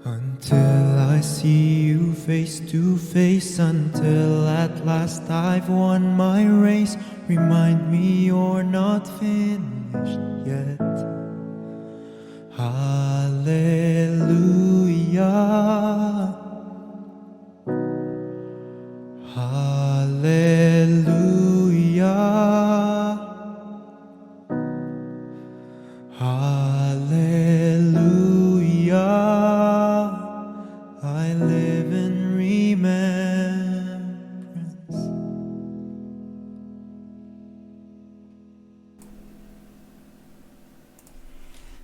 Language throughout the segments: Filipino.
Until I see you face to face, until at last I've won my race, remind me you're not finished yet. Hallelujah. Hallelujah. Hallelujah. I live in remembrance.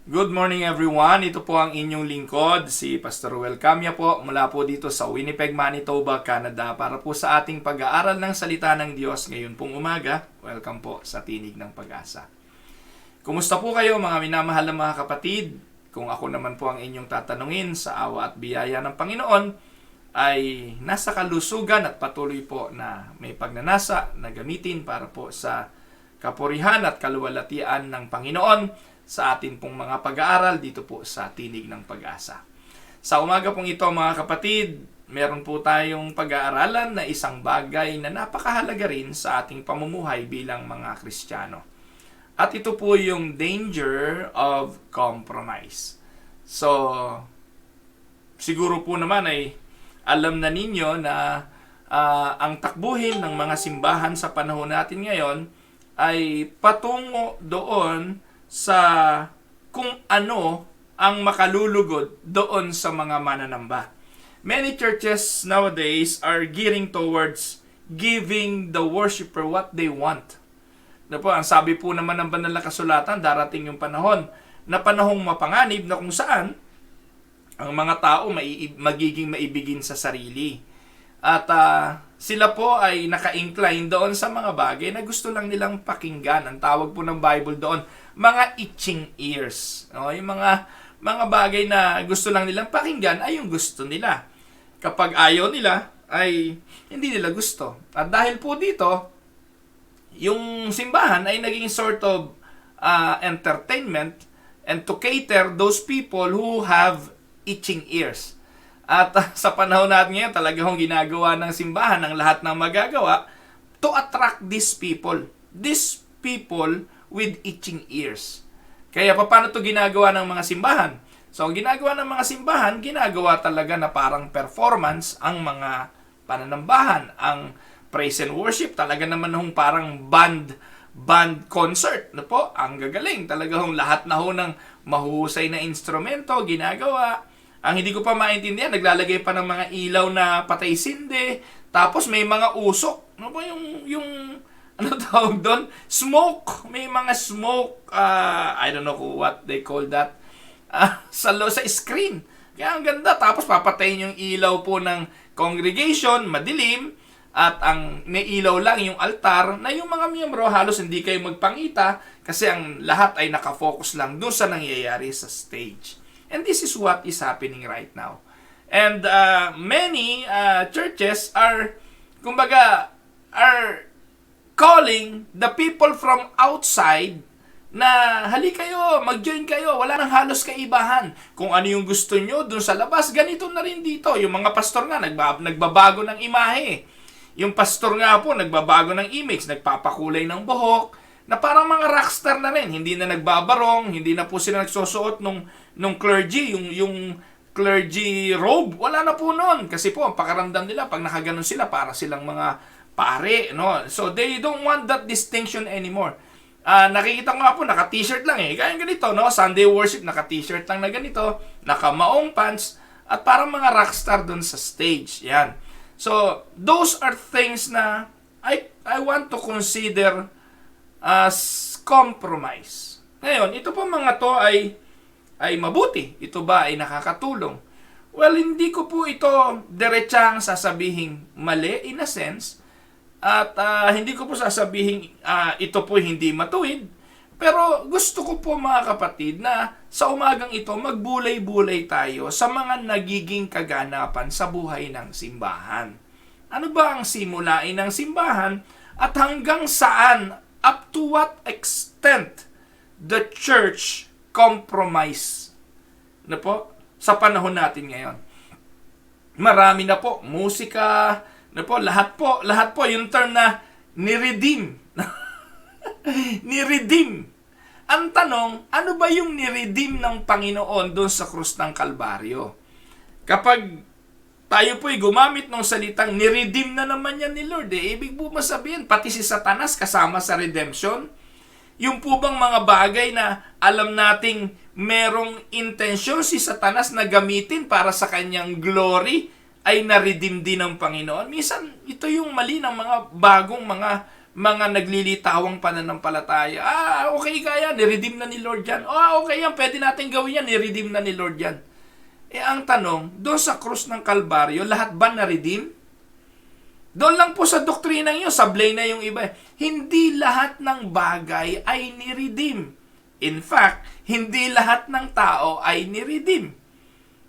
Good morning everyone, ito po ang inyong lingkod, si Pastor Ruel Camia po mula po dito sa Winnipeg, Manitoba, Canada para po sa ating pag-aaral ng Salita ng Diyos ngayon pong umaga. Welcome po sa Tinig ng Pag-asa. Kumusta po kayo mga minamahal na mga kapatid? Kung ako naman po ang inyong tatanungin sa awa at biyaya ng Panginoon ay nasa kalusugan at patuloy po na may pagnanasa na gamitin para po sa kapurihan at kaluwalhatian ng Panginoon sa atin pong mga pag-aaral dito po sa Tinig ng Pag-asa. Sa umaga pong ito mga kapatid, meron po tayong pag-aaralan na isang bagay na napakahalaga rin sa ating pamumuhay bilang mga Kristiyano. At ito po yung danger of compromise. So, siguro po naman ay alam na ninyo na ang takbuhin ng mga simbahan sa panahon natin ngayon ay patungo doon sa kung ano ang makalulugod doon sa mga mananamba. Many churches nowadays are gearing towards giving the worshiper what they want. Ang sabi po naman ng banal na kasulatan, darating yung panahon na panahong mapanganib na kung saan ang mga tao magiging maibigin sa sarili. At sila po ay naka-incline doon sa mga bagay na gusto lang nilang pakinggan. Ang tawag po ng Bible doon, mga itching ears. Yung mga bagay na gusto lang nilang pakinggan ay yung gusto nila. Kapag ayaw nila, ay hindi nila gusto. At dahil po dito, yung simbahan ay naging sort of entertainment and to cater those people who have itching ears. At sa panahon natin ngayon, talagang ginagawa ng simbahan ang lahat ng magagawa to attract these people. These people with itching ears. Kaya paano to ginagawa ng mga simbahan? So, ang ginagawa ng mga simbahan, ginagawa talaga na parang performance ang mga pananambahan. Ang praise and worship, talaga naman hong parang band concert. Ang gagaling. Talaga hong lahat na ho ng mahuhusay na instrumento, ginagawa. Ang hindi ko pa maintindihan, naglalagay pa ng mga ilaw na patay sindi, tapos may mga usok. Ano ba yung ano tawag doon? Smoke. May mga smoke, I don't know what they call that, sa screen. Kaya ang ganda. Tapos papatayin yung ilaw po ng congregation, madilim, at ang may ilaw lang yung altar na yung mga miyembro halos hindi kayo magpangita kasi ang lahat ay nakafocus lang doon sa nangyayari sa stage. And this is what is happening right now. And many churches are calling the people from outside na hali kayo, mag-join kayo, wala nang halos kaibahan. Kung ano yung gusto nyo dun sa labas, ganito na rin dito. Yung mga pastor nga, nagbabago ng imahe. Yung pastor nga po, nagbabago ng image, nagpapakulay ng buhok, na parang mga rockstar na rin. Hindi na nagbabarong, hindi na po sila nagsusuot nung clergy, yung clergy robe. Wala na po noon. Kasi po, ang pakaramdam nila, pag nakaganon sila, para silang mga pare. No? So, they don't want that distinction anymore. Nakikita ko nga po, naka-t-shirt lang eh. Kaya ganito, no? Sunday worship, naka-t-shirt lang na ganito, naka-maong pants, at parang mga rockstar doon sa stage. Yan. So, those are things na I want to consider as compromise. Ngayon, ito po mga to ay mabuti. Ito ba ay nakakatulong? Well, hindi ko po ito diretsang sasabihin mali in a sense. At hindi ko po sasabihin ito po hindi matuwid. Pero gusto ko po mga kapatid na sa umagang ito magbulay-bulay tayo sa mga nagiging kaganapan sa buhay ng simbahan. Ano ba ang simulain ng simbahan at hanggang saan, up to what extent the church compromise sa panahon natin ngayon. Marami na po, musika, lahat po, yung term na ni-redeem. Ni-redeem. Ang tanong, ano ba yung ni-redeem ng Panginoon doon sa krus ng Kalbaryo? Kapag tayo po'y gumamit ng salitang ni-redeem na naman yan ni Lord, ibig po masabihin, pati si Satanas kasama sa redemption? Yung po bang mga bagay na alam nating merong intensyon si Satanas na gamitin para sa kanyang glory ay na-redeem din ng Panginoon? Minsan, ito yung mali ng mga bagong mga naglilitawang pananampalataya. Okay kaya, ni-redeem na ni Lord yan. Okay yan, pwede natin gawin yan, ni-redeem na ni Lord yan. Ang tanong, doon sa krus ng Kalbaryo, lahat ba na-redeem? Doon lang po sa doktrinang yun, sablay na yung iba. Hindi lahat ng bagay ay ni-redeem. In fact, hindi lahat ng tao ay ni-redeem.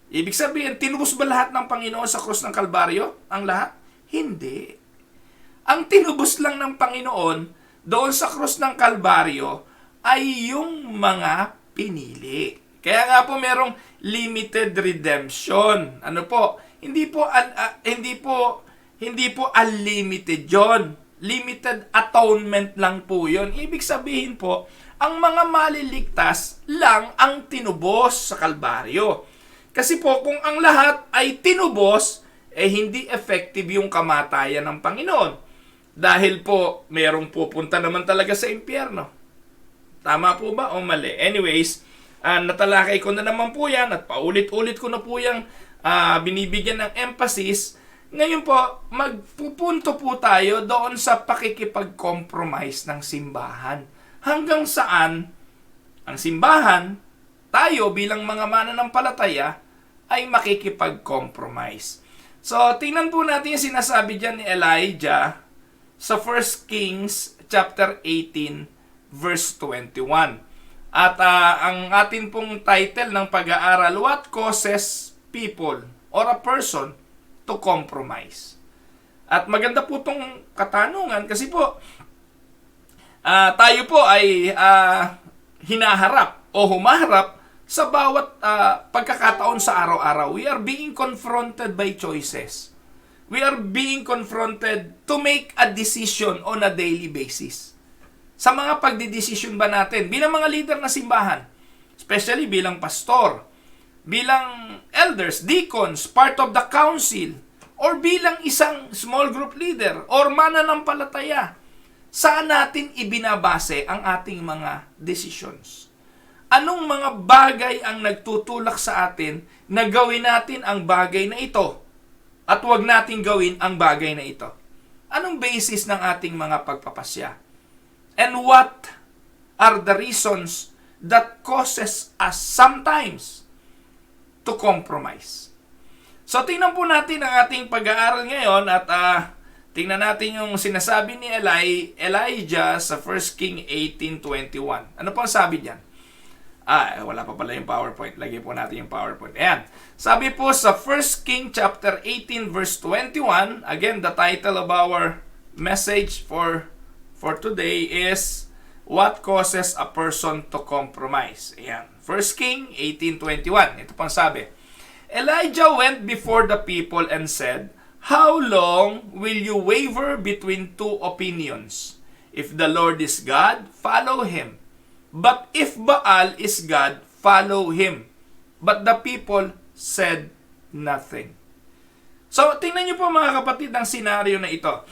Ibig sabihin, tinubos ba lahat ng Panginoon sa krus ng Kalbaryo? Ang lahat? Hindi. Ang tinubos lang ng Panginoon doon sa krus ng Kalbaryo ay yung mga pinili. Kaya nga po merong limited redemption. Ano po? Hindi po unlimited yon. Limited atonement lang po yon. Ibig sabihin po, ang mga maliligtas lang ang tinubos sa Kalbaryo. Kasi po, kung ang lahat ay tinubos, hindi effective yung kamatayan ng Panginoon. Dahil po, merong pupunta naman talaga sa impyerno. Tama po ba o mali? Anyways, natalakay ko na naman po yan at paulit-ulit ko na po yung binibigyan ng emphasis. Ngayon po, magpupunto po tayo doon sa pakikipag-compromise ng simbahan. Hanggang saan ang simbahan, tayo bilang mga mananampalataya, ay makikipag-compromise. So, tingnan po natin yung sinasabi dyan ni Elijah sa 1 Kings chapter 18, verse 21. At ang atin pong title ng pag-aaral, What Causes People or a Person to Compromise? At maganda po itong katanungan kasi po, tayo po ay hinaharap o humaharap sa bawat pagkakataon sa araw-araw. We are being confronted by choices. We are being confronted to make a decision on a daily basis. Sa mga pagdidesisyon ba natin, bilang mga leader na simbahan, especially bilang pastor, bilang elders, deacons, part of the council, or bilang isang small group leader, or mananampalataya, saan natin ibinabase ang ating mga decisions? Anong mga bagay ang nagtutulak sa atin na gawin natin ang bagay na ito at huwag natin gawin ang bagay na ito? Anong basis ng ating mga pagpapasya? And what are the reasons that causes us sometimes to compromise? So, tingnan po natin ang ating pag-aaral ngayon at tingnan natin yung sinasabi ni Elijah sa 1 King 18:21. Ano po ang sabi diyan? Wala pa pala yung PowerPoint. Lagyan po natin yung PowerPoint. Ayan. Sabi po sa 1 King chapter 18 verse 21, again, the title of our message for today is What Causes a Person to Compromise? Ayan. 1 King 18:21. Ito po ang sabi. Elijah went before the people and said, How long will you waver between two opinions? If the Lord is God, follow Him. But if Baal is God, follow him. But the people said nothing. So, tingnan niyo po mga kapatid ang senaryo na ito.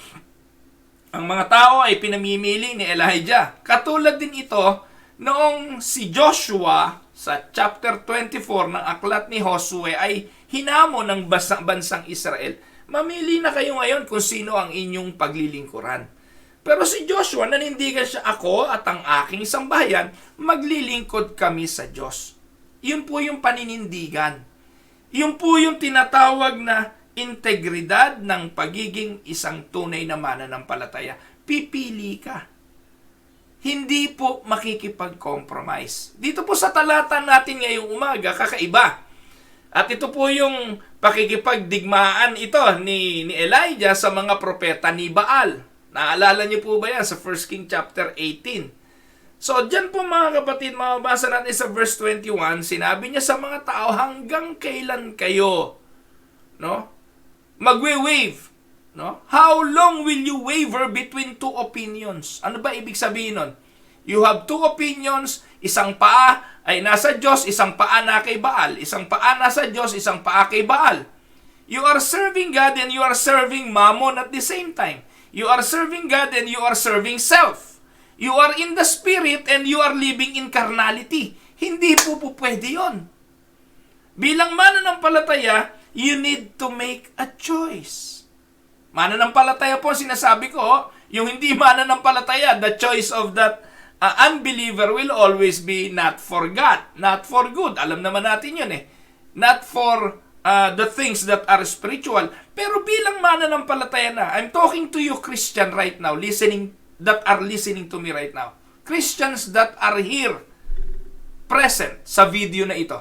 Ang mga tao ay pinamimili ni Elijah. Katulad din ito noong si Joshua sa chapter 24 ng aklat ni Josue ay hinamo ng bansang Israel. Mamili na kayo ngayon kung sino ang inyong paglilingkuran. Pero si Joshua, nanindigan siya, ako at ang aking sambahayan, maglilingkod kami sa Diyos. Yun po yung paninindigan. Yun po yung tinatawag na integridad ng pagiging isang tunay na mananampalataya. Pipili ka. Hindi po makikipag-compromise. Dito po sa talata natin ngayong umaga, kakaiba. At ito po yung pakikipagdigmaan ito ni Elijah sa mga propeta ni Baal. Naalala niyo po ba yan sa 1 King chapter 18? So, dyan po mga kapatid, mababasa natin sa verse 21, sinabi niya sa mga tao, hanggang kailan kayo, no, magwe-wave? No? How long will you waver between two opinions? Ano ba ibig sabihin nun? You have two opinions, isang paa ay nasa Diyos, isang paa na kay Baal. Isang paa nasa Diyos, isang paa kay Baal. You are serving God and you are serving Mammon at the same time. You are serving God and you are serving self. You are in the spirit and you are living in carnality. Hindi po pwede yun. Bilang mananampalataya, you need to make a choice. Mananampalataya po, sinasabi ko, yung hindi mananampalataya, the choice of that unbeliever will always be not for God, not for good. Alam naman natin yun eh. Not for the things that are spiritual. Pero bilang mananampalataya na, I'm talking to you Christian right now, that are listening to me right now. Christians that are here, present sa video na ito.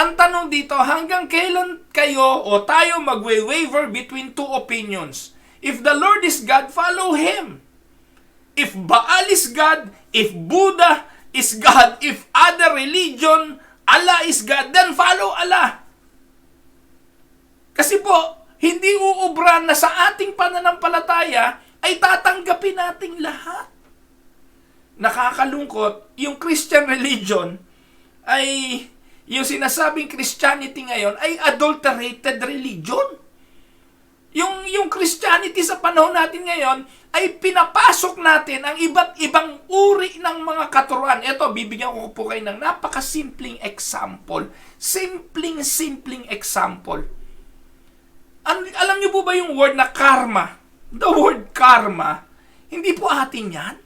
Ang tanong dito, hanggang kailan kayo o tayo magwe-waver between two opinions? If the Lord is God, follow Him. If Baal is God, if Buddha is God, if other religion, Allah is God, then follow Allah. Kasi po, hindi uubra na sa ating pananampalataya ay tatanggapin nating lahat. Nakakalungkot, yung Christian religion ay, yung sinasabing Christianity ngayon ay adulterated religion. Yung Christianity sa panahon natin ngayon ay pinapasok natin ang iba't ibang uri ng mga katuruan. Ito, bibigyan ko po kayo ng napakasimpleng example. Simpleng example. Alam niyo po ba yung word na karma? The word karma, hindi po atin yan.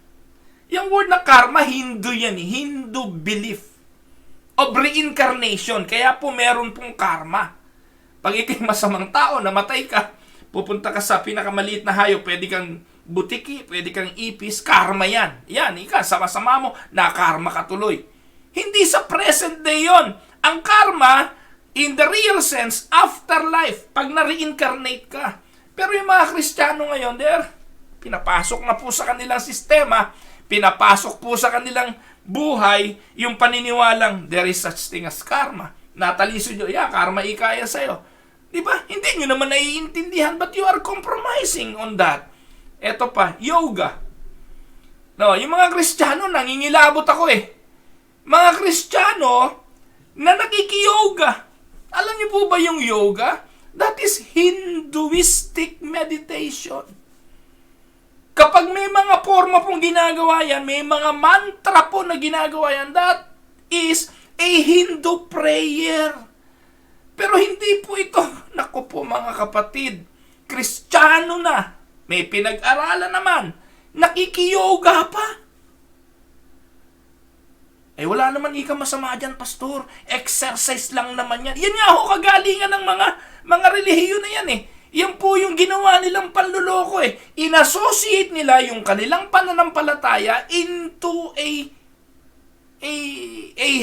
Yung word na karma, Hindu yan. Hindu belief of reincarnation. Kaya po meron pong karma. Pag ikay masamang tao, namatay ka, pupunta ka sa pinakamaliit na hayop, pwede kang butiki, pwede kang ipis, karma yan. Yan, ika, sama-sama mo, nakarma ka tuloy. Hindi sa present day yon. Ang karma, in the real sense, afterlife, pag na-reincarnate ka. Pero yung mga Kristiyano ngayon, pinapasok na po sa kanilang sistema, pinapasok po sa kanilang buhay, yung paniniwalang there is such thing as karma. Nataliso nyo, karma ikaya sa'yo. Diba? Hindi nyo naman naiintindihan, but you are compromising on that. Eto pa, yoga. No, yung mga Kristiyano, nangingilabot ako eh. Mga Kristiyano na nakikiyoga. Alam niyo po ba yung yoga? That is Hinduistic meditation. Kapag may mga forma pong ginagawa yan, may mga mantra po na ginagawa yan, that is a Hindu prayer. Pero hindi po ito, naku po mga kapatid, Kristiyano na, may pinag-aralan naman, nakikiyoga pa. Eh wala naman ika masama dyan, pastor. Exercise lang naman yan. Yan nga ho kagalingan ng mga relihiyon na yan eh. Yan po yung ginawa nilang panluloko eh. Inassociate nila yung kanilang pananampalataya into a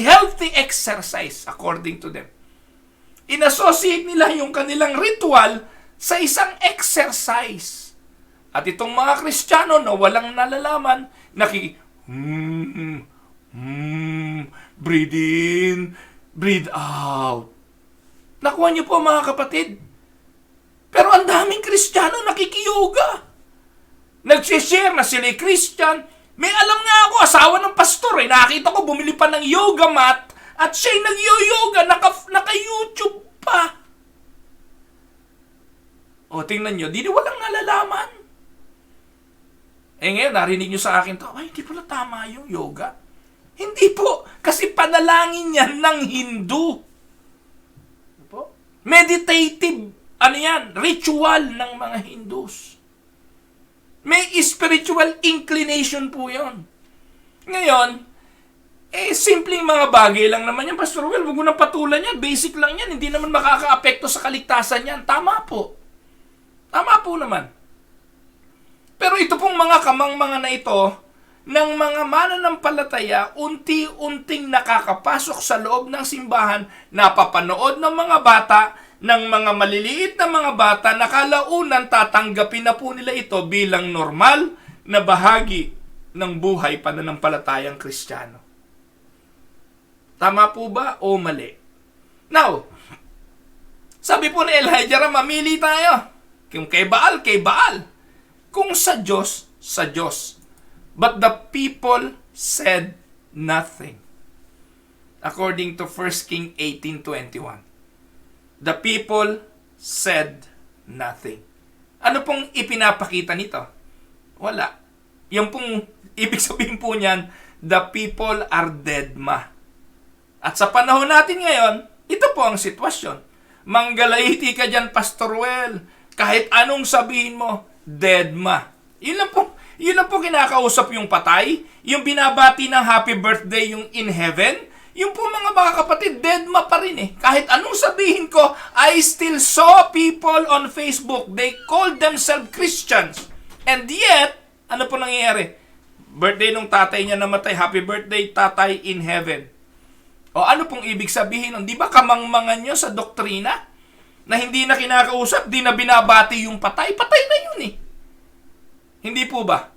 healthy exercise according to them. Inassociate nila yung kanilang ritual sa isang exercise. At itong mga Kristiyano na walang nalalaman, breathe in, breathe out. Nakuha niyo po mga kapatid. Pero ang daming Kristiyano nakikiyoga. Nagsishare na sila Christian. May alam nga ako, asawa ng pastor eh. Nakita ko bumili pa ng yoga mat at siya'y nag-yoga, naka-YouTube pa. O, tingnan nyo, di walang nalalaman. Eh ngayon, narinig nyo sa akin to, ay, hindi pala tama yung yoga. Hindi po, kasi panalangin yan ng Hindu. Meditative, ritual ng mga Hindus. May spiritual inclination po yon. Ngayon, simpleng mga bagay lang naman yan, Pastor Will, huwag mo nang patulan yan, basic lang yan, hindi naman makaka-apekto sa kaligtasan yan. Tama po. Tama po naman. Pero ito pong mga kamangmanga na ito, ng mga mananampalataya, unti-unting nakakapasok sa loob ng simbahan, napapanood ng mga bata, ng mga maliliit na mga bata, na kalaunan tatanggapin na po nila ito bilang normal na bahagi ng buhay pananampalatayang Kristiyano. Tama po ba o mali? Now, sabi po ni Elijah, mamili tayo. Kung kay Baal, kay Baal. Kung sa Diyos, sa Diyos. But the people said nothing. According to 1 King 18:21. The people said nothing. Ano pong ipinapakita nito? Wala. Yung pong ibig sabihin po niyan, the people are dead ma. At sa panahon natin ngayon, ito po ang sitwasyon. Manggalaiti ka dyan, Pastor Well. Kahit anong sabihin mo, dead ma. Yun lang po kinakausap yung patay, yung binabati ng happy birthday yung in heaven, yung po mga kapatid, dead ma pa rin eh. Kahit anong sabihin ko, I still saw people on Facebook, they called themselves Christians. And yet, ano po nangyayari? Birthday nung tatay niya namatay, happy birthday, tatay in heaven. O ano pong ibig sabihin nun? Di ba kamangmangan nyo sa doktrina? Na hindi na kinakausap, di na binabati yung patay? Patay na yun eh. Hindi po ba?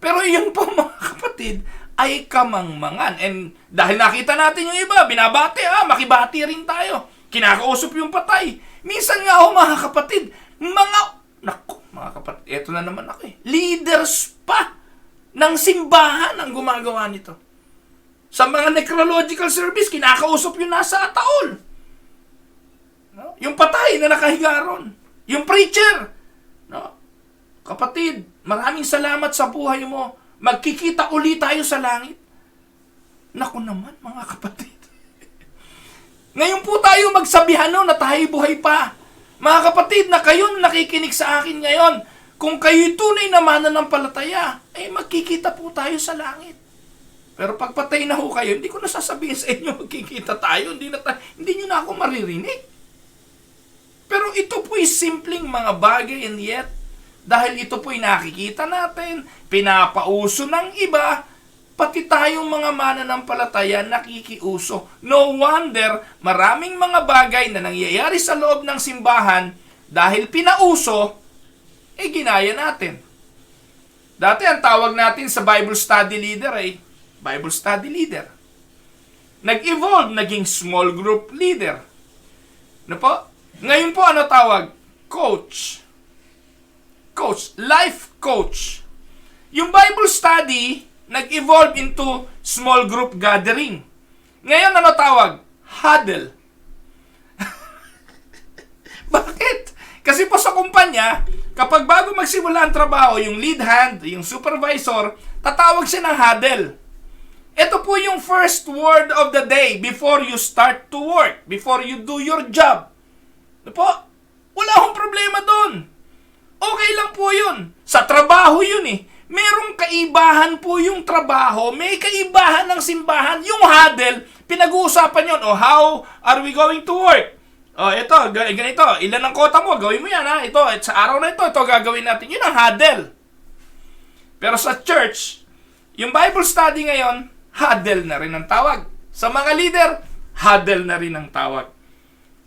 Pero yun po mga kapatid, ay kamangmangan. And dahil nakita natin yung iba, binabati, makibati rin tayo. Kinakausap yung patay. Minsan nga mga kapatid, mga kapatid, eto na naman ako eh. Leaders pa ng simbahan ang gumagawa nito. Sa mga necrological service, kinakausap yung nasa ataol. No? Yung patay na nakahiga ron. Yung preacher. No? Kapatid, maraming salamat sa buhay mo. Magkikita uli tayo sa langit. Naku naman, mga kapatid. Ngayon po tayo magsabihan na tayo buhay pa. Mga kapatid, na kayo nakikinig sa akin ngayon, kung kayo tunay na mananampalataya, ay magkikita po tayo sa langit. Pero pag patay na ho kayo, hindi ko nasasabihin sa inyo magkikita tayo, hindi nyo na ako maririnig. Pero ito po'y simpleng mga bagay, and yet, dahil ito po'y nakikita natin, pinapauso ng iba, pati tayong mga mananampalataya nakikiuso. No wonder, maraming mga bagay na nangyayari sa loob ng simbahan, dahil pinauso, ginaya natin. Dati ang tawag natin sa Bible study leader ay Bible study leader. Nag-evolve, naging small group leader. Ano po? Ngayon po, ano tawag? Coach. Coach. Life coach. Yung Bible study, nag-evolve into small group gathering. Ngayon, ano tawag? Huddle. Bakit? Kasi po sa kumpanya, kapag bago magsimula ang trabaho, yung lead hand, yung supervisor, tatawag siya ng huddle. Ito po yung first word of the day before you start to work, before you do your job. Ano po? Wala akong problema doon. Okay lang po yun. Sa trabaho yun eh. Merong kaibahan po yung trabaho, may kaibahan ng simbahan. Yung huddle, pinag-uusapan yun. How are we going to work? Ito, ganito. Ilan ang kota mo? Gawin mo yan ha. Ito, sa araw na ito gagawin natin. Yun ang huddle. Pero sa church, yung Bible study ngayon, huddle na rin ang tawag. Sa mga leader, huddle na rin ang tawag.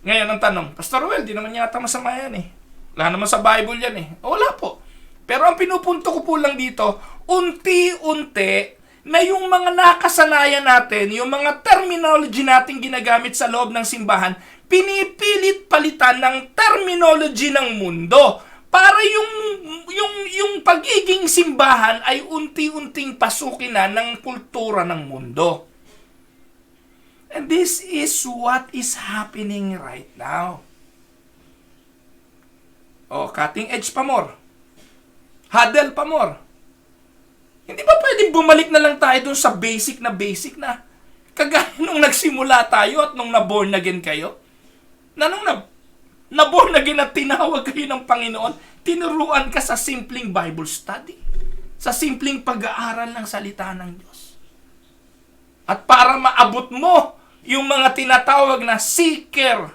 Ngayon ang tanong, Pastor Well, di naman yata masama yan eh. Wala naman sa Bible yan eh. Wala po. Pero ang pinupunto ko po lang dito, unti-unti na yung mga nakasanayan natin, yung mga terminology natin ginagamit sa loob ng simbahan, pinipilit palitan ng terminology ng mundo para yung pagiging simbahan ay unti-unting pasukin na ng kultura ng mundo. And this is what is happening right now. Cutting edge pa more. Huddle pa more. Hindi ba pwedeng bumalik na lang tayo dun sa basic na kagaya nung nagsimula tayo at nung na-born again kayo? Na nung na-born again at tinawag kayo ng Panginoon, tinuruan ka sa simpleng Bible study. Sa simpleng pag-aaral ng salita ng Diyos. At para maabot mo yung mga tinatawag na seeker.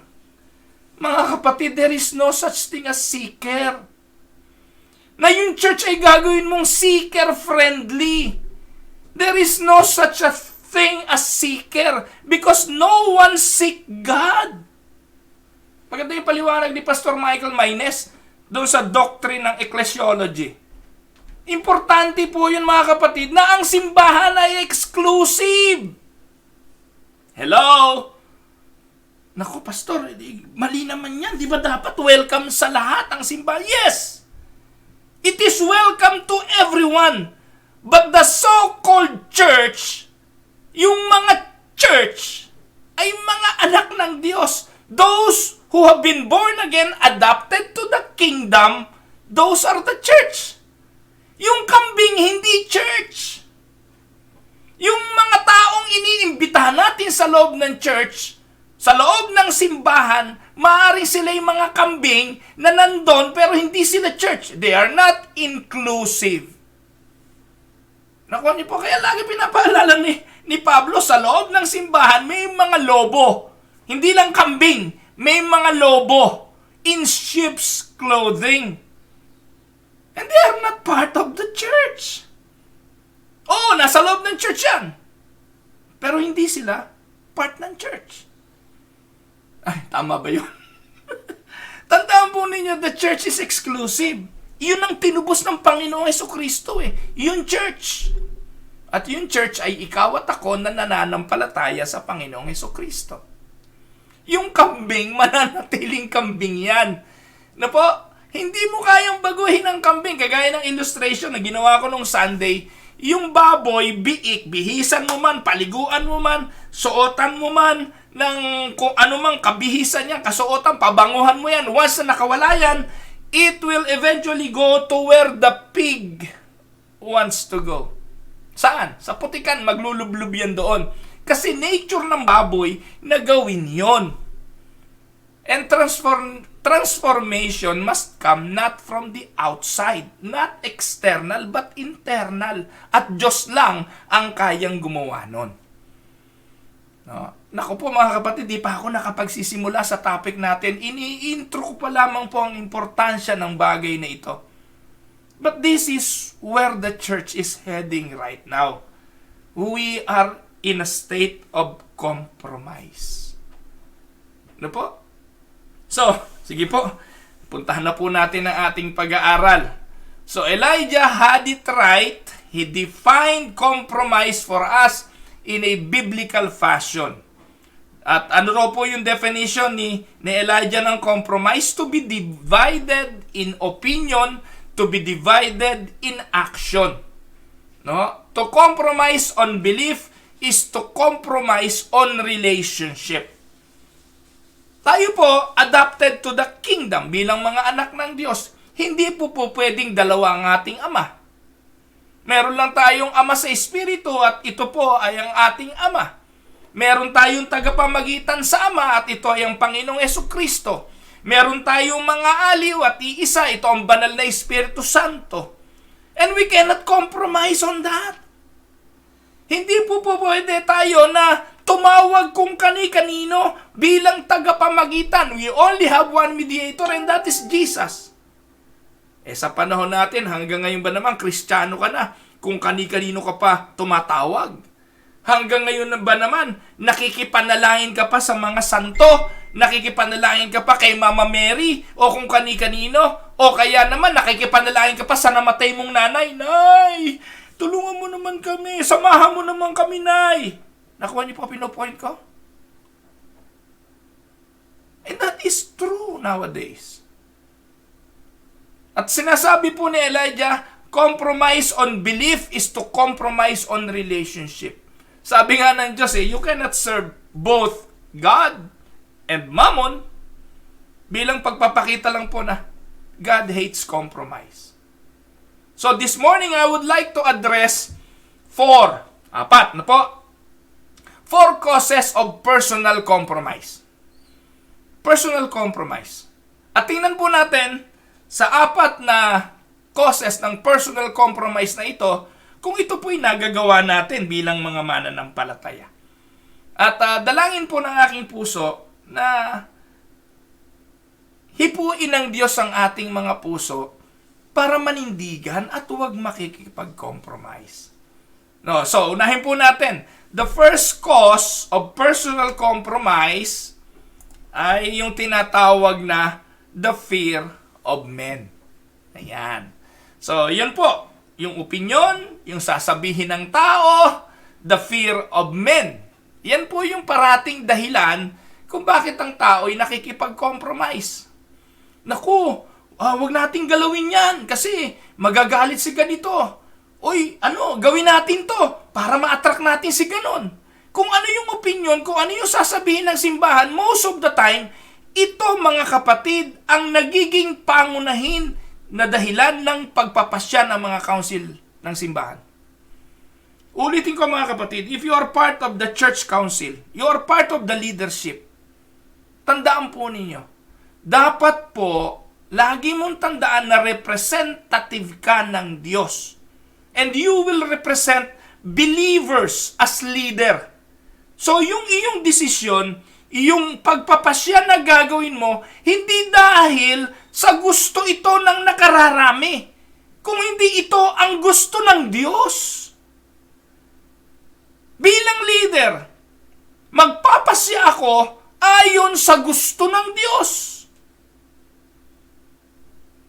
Mga kapatid, there is no such thing as seeker. Na yung church ay gagawin mong seeker-friendly. There is no such a thing as seeker because no one seek God. Maganda yung paliwanag ni Pastor Michael Maynes doon sa doctrine ng ecclesiology. Importante po yun mga kapatid na ang simbahan ay exclusive. Hello? Naku, pastor, mali naman yan. Di ba dapat welcome sa lahat ang simbahan? Yes! It is welcome to everyone. But the so-called church, yung mga church, ay mga anak ng Diyos. Those who have been born again, adopted to the kingdom, those are the church. Yung kambing, hindi church. Yung mga taong iniimbitahan natin sa loob ng church, sa loob ng simbahan, maaaring sila yung mga kambing na nandun pero hindi sila church. They are not inclusive. Nakuha niyo po, kaya lagi pinapaalala ni Pablo, sa loob ng simbahan may mga lobo. Hindi lang kambing, may mga lobo in sheep's clothing. And they are not part of the church. Oo, nasa loob ng church yan. Pero hindi sila part ng church. Ay, tama ba yun? Tandaan po ninyo, the church is exclusive. Yun ang tinubos ng Panginoong Jesucristo eh. Yung church. At yung church ay ikaw at ako na nananampalataya sa Panginoong Jesucristo. Yung kambing, mananatiling kambing yan. Na po, hindi mo kayang baguhin ang kambing. Kagaya ng illustration na ginawa ko nung Sunday, yung baboy, biik, bihisan mo man, paliguan mo man, suotan mo man, ng kung ano mang kabihisan niya, kasuotan, pabanguhan mo yan. Once na nakawala yan, it will eventually go to where the pig wants to go. Saan? Sa putikan, maglulublub yan doon. Kasi nature ng baboy na gawin yon. And transformation must come not from the outside, not external, but internal. At Diyos lang ang kayang gumawa nun. No? Naku po mga kapatid, di pa ako nakapagsisimula sa topic natin. Ini-intro ko pa lamang po ang importansya ng bagay na ito. But this is where the church is heading right now. We are in a state of compromise. Ano po? So, sige po, puntahan na po natin ang ating pag-aaral. So, Elijah had it right. He defined compromise for us in a biblical fashion. At ano raw po yung definition ni Elijah ng compromise? To be divided in opinion, to be divided in action. No? To compromise on belief is to compromise on relationship. Tayo po, adopted to the kingdom bilang mga anak ng Diyos. Hindi po pwedeng dalawa ang ating ama. Meron lang tayong ama sa espiritu at ito po ay ang ating ama. Meron tayong tagapamagitan sa ama at ito ay ang Panginoong Jesucristo. Meron tayong mga aliw at iisa, ito ang banal na Espiritu Santo. And we cannot compromise on that. Hindi po pwede tayo na tumawag kung kani-kanino bilang tagapamagitan. We only have one mediator and that is Jesus. Sa panahon natin, hanggang ngayon ba naman, Kristiyano ka na kung kani-kanino ka pa tumatawag? Hanggang ngayon ba naman, nakikipanalangin ka pa sa mga santo? Nakikipanalangin ka pa kay Mama Mary o kung kani-kanino? O kaya naman, nakikipanalangin ka pa sa namatay mong nanay? Nay, tulungan mo naman kami. Samahan mo naman kami, Nay. Nakuha niyo po pinopoint ko? And that is true nowadays. At sinasabi po ni Elijah, compromise on belief is to compromise on relationship. Sabi nga ng Diyos you cannot serve both God and Mammon. Bilang pagpapakita lang po na God hates compromise. So this morning, I would like to address 4 causes of personal compromise. Personal compromise. At tingnan po natin sa 4 na causes ng personal compromise na ito, kung ito po'y nagagawa natin bilang mga mananampalataya. At dalangin po ng aking puso na hipuin ng Diyos ang ating mga puso para manindigan at huwag makikipag-compromise. No, so, unahin po natin. The first cause of personal compromise ay yung tinatawag na the fear of men. Ayan. So, yun po. Yung opinion, yung sasabihin ng tao, the fear of men. Yan po yung parating dahilan kung bakit ang tao ay nakikipag-compromise. Naku, wag nating galawin yan kasi magagalit si ganito. Uy, gawin natin to para ma-attract natin si ganon. Kung ano yung opinion, kung ano yung sasabihin ng simbahan, most of the time, ito mga kapatid, ang nagiging pangunahin na dahilan ng pagpapasya ng mga council ng simbahan. Ulitin ko mga kapatid, if you are part of the church council, you are part of the leadership, tandaan po ninyo, dapat po, lagi mong tandaan na representative ka ng Diyos. And you will represent believers as leader. So yung iyong desisyon, yung pagpapasya na gagawin mo, hindi dahil sa gusto ito ng nakararami, kung hindi ito ang gusto ng Diyos. Bilang leader, magpapasya ako ayon sa gusto ng Diyos.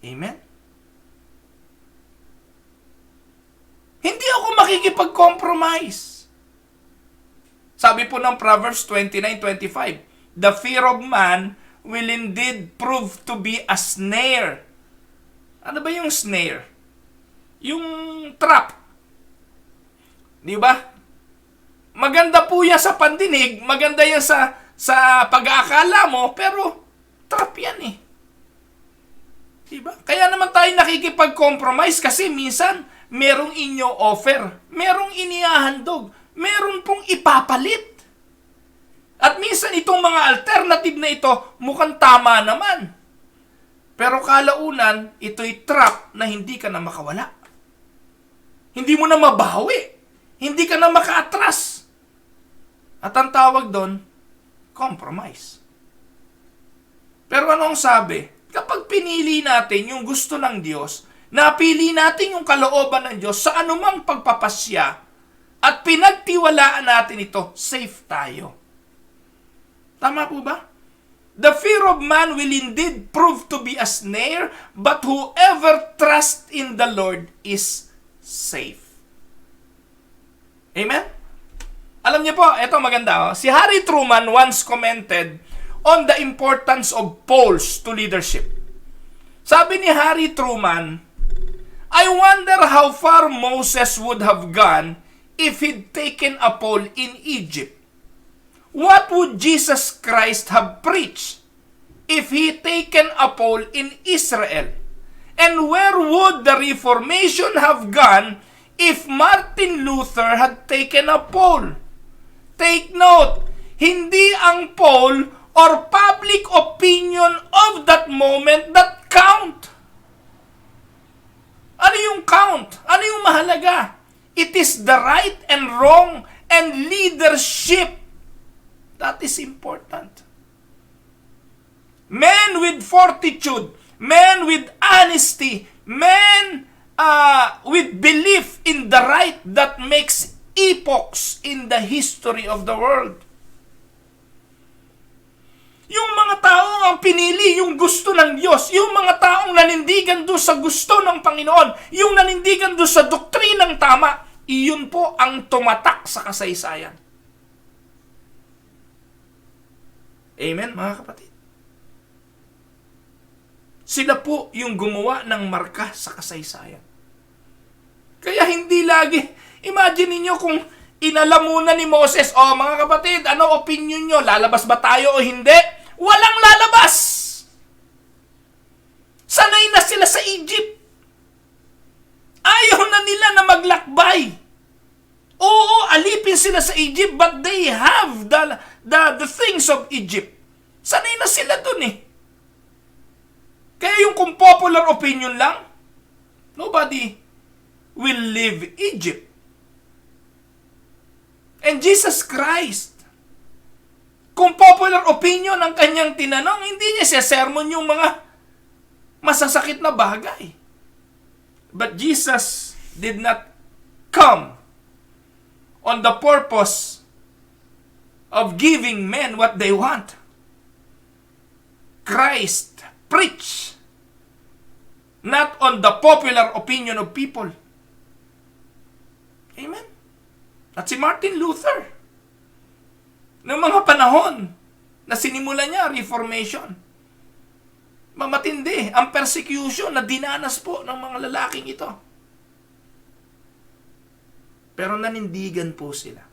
Amen? Hindi ako makikipag-compromise. Sabi po ng Proverbs 29:25, the fear of man will indeed prove to be a snare. Ano ba yung snare? Yung trap. Di ba? Maganda po yan sa pandinig, maganda yan sa pag-aakala mo, pero trap yan eh. Di ba? Kaya naman tayo nakikipag-compromise kasi minsan merong inyo offer, merong inihahandog, meron pong ipapalit. At minsan itong mga alternative na ito mukhang tama naman. Pero kalaunan, ito'y trap na hindi ka na makawala. Hindi mo na mabawi. Hindi ka na maka-atras. At ang tawag doon, compromise. Pero anong sabi? Kapag pinili natin yung gusto ng Diyos, napili natin yung kalooban ng Diyos sa anumang pagpapasya at pinagtiwalaan natin ito, safe tayo. Tama po ba? The fear of man will indeed prove to be a snare, but whoever trusts in the Lord is safe. Amen? Alam niyo po, ito maganda. Si Harry Truman once commented on the importance of polls to leadership. Sabi ni Harry Truman, I wonder how far Moses would have gone if he'd taken a poll in Egypt. What would Jesus Christ have preached if he'd taken a poll in Israel? And where would the Reformation have gone if Martin Luther had taken a poll? Take note, hindi ang poll or public opinion of that moment that count. Ano yung count? Ano yung mahalaga? It is the right and wrong and leadership. That is important. Men with fortitude, men with honesty, men with belief in the right that makes epochs in the history of the world. Yung mga taong ang pinili, yung gusto ng Diyos, yung mga taong nanindigan doon sa gusto ng Panginoon, yung nanindigan doon sa doktrinang tama, iyon po ang tumatak sa kasaysayan. Amen, mga kapatid? Sila po yung gumawa ng marka sa kasaysayan. Kaya hindi lagi, imagine niyo kung inalamunan ni Moses, mga kapatid, ano opinion nyo? Lalabas ba tayo o hindi? Walang lalabas! Sanay na sila sa Egypt. Ayaw na nila na maglakbay. Oo, alipin sila sa Egypt, but they have the things of Egypt. Sanay na sila dun eh. Kaya yung kung popular opinion lang, nobody will leave Egypt. And Jesus Christ, kung popular opinion ang kanyang tinanong, hindi niya siya sermon yung mga masasakit na bagay. But Jesus did not come on the purpose of giving men what they want. Christ preached not on the popular opinion of people, Amen? At si Martin Luther, noong mga panahon na sinimula niya Reformation, mamatindi ang persecution na dinanas po ng mga lalaking ito. Pero nanindigan po sila.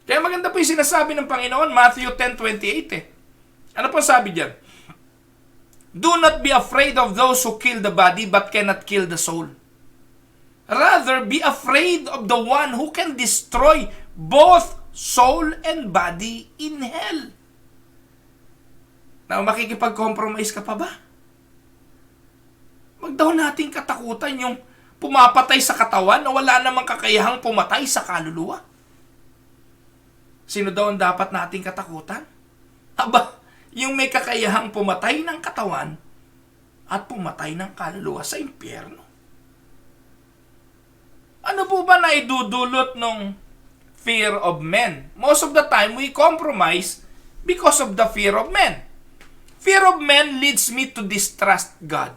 Kaya maganda po yung sinasabi ng Panginoon, Matthew 10:28 Ano po sabi diyan? Do not be afraid of those who kill the body but cannot kill the soul. Rather, be afraid of the one who can destroy both soul and body in hell. Na makikipag-compromise ka pa ba? Wag daw nating katakutan yung pumapatay sa katawan na wala namang kakayahang pumatay sa kaluluwa. Sino daw ang dapat nating katakutan? Aba, yung may kakayahang pumatay ng katawan at pumatay ng kaluluwa sa impyerno. Ano po ba na idudulot ng fear of men? Most of the time, we compromise because of the fear of men. Fear of men leads me to distrust God.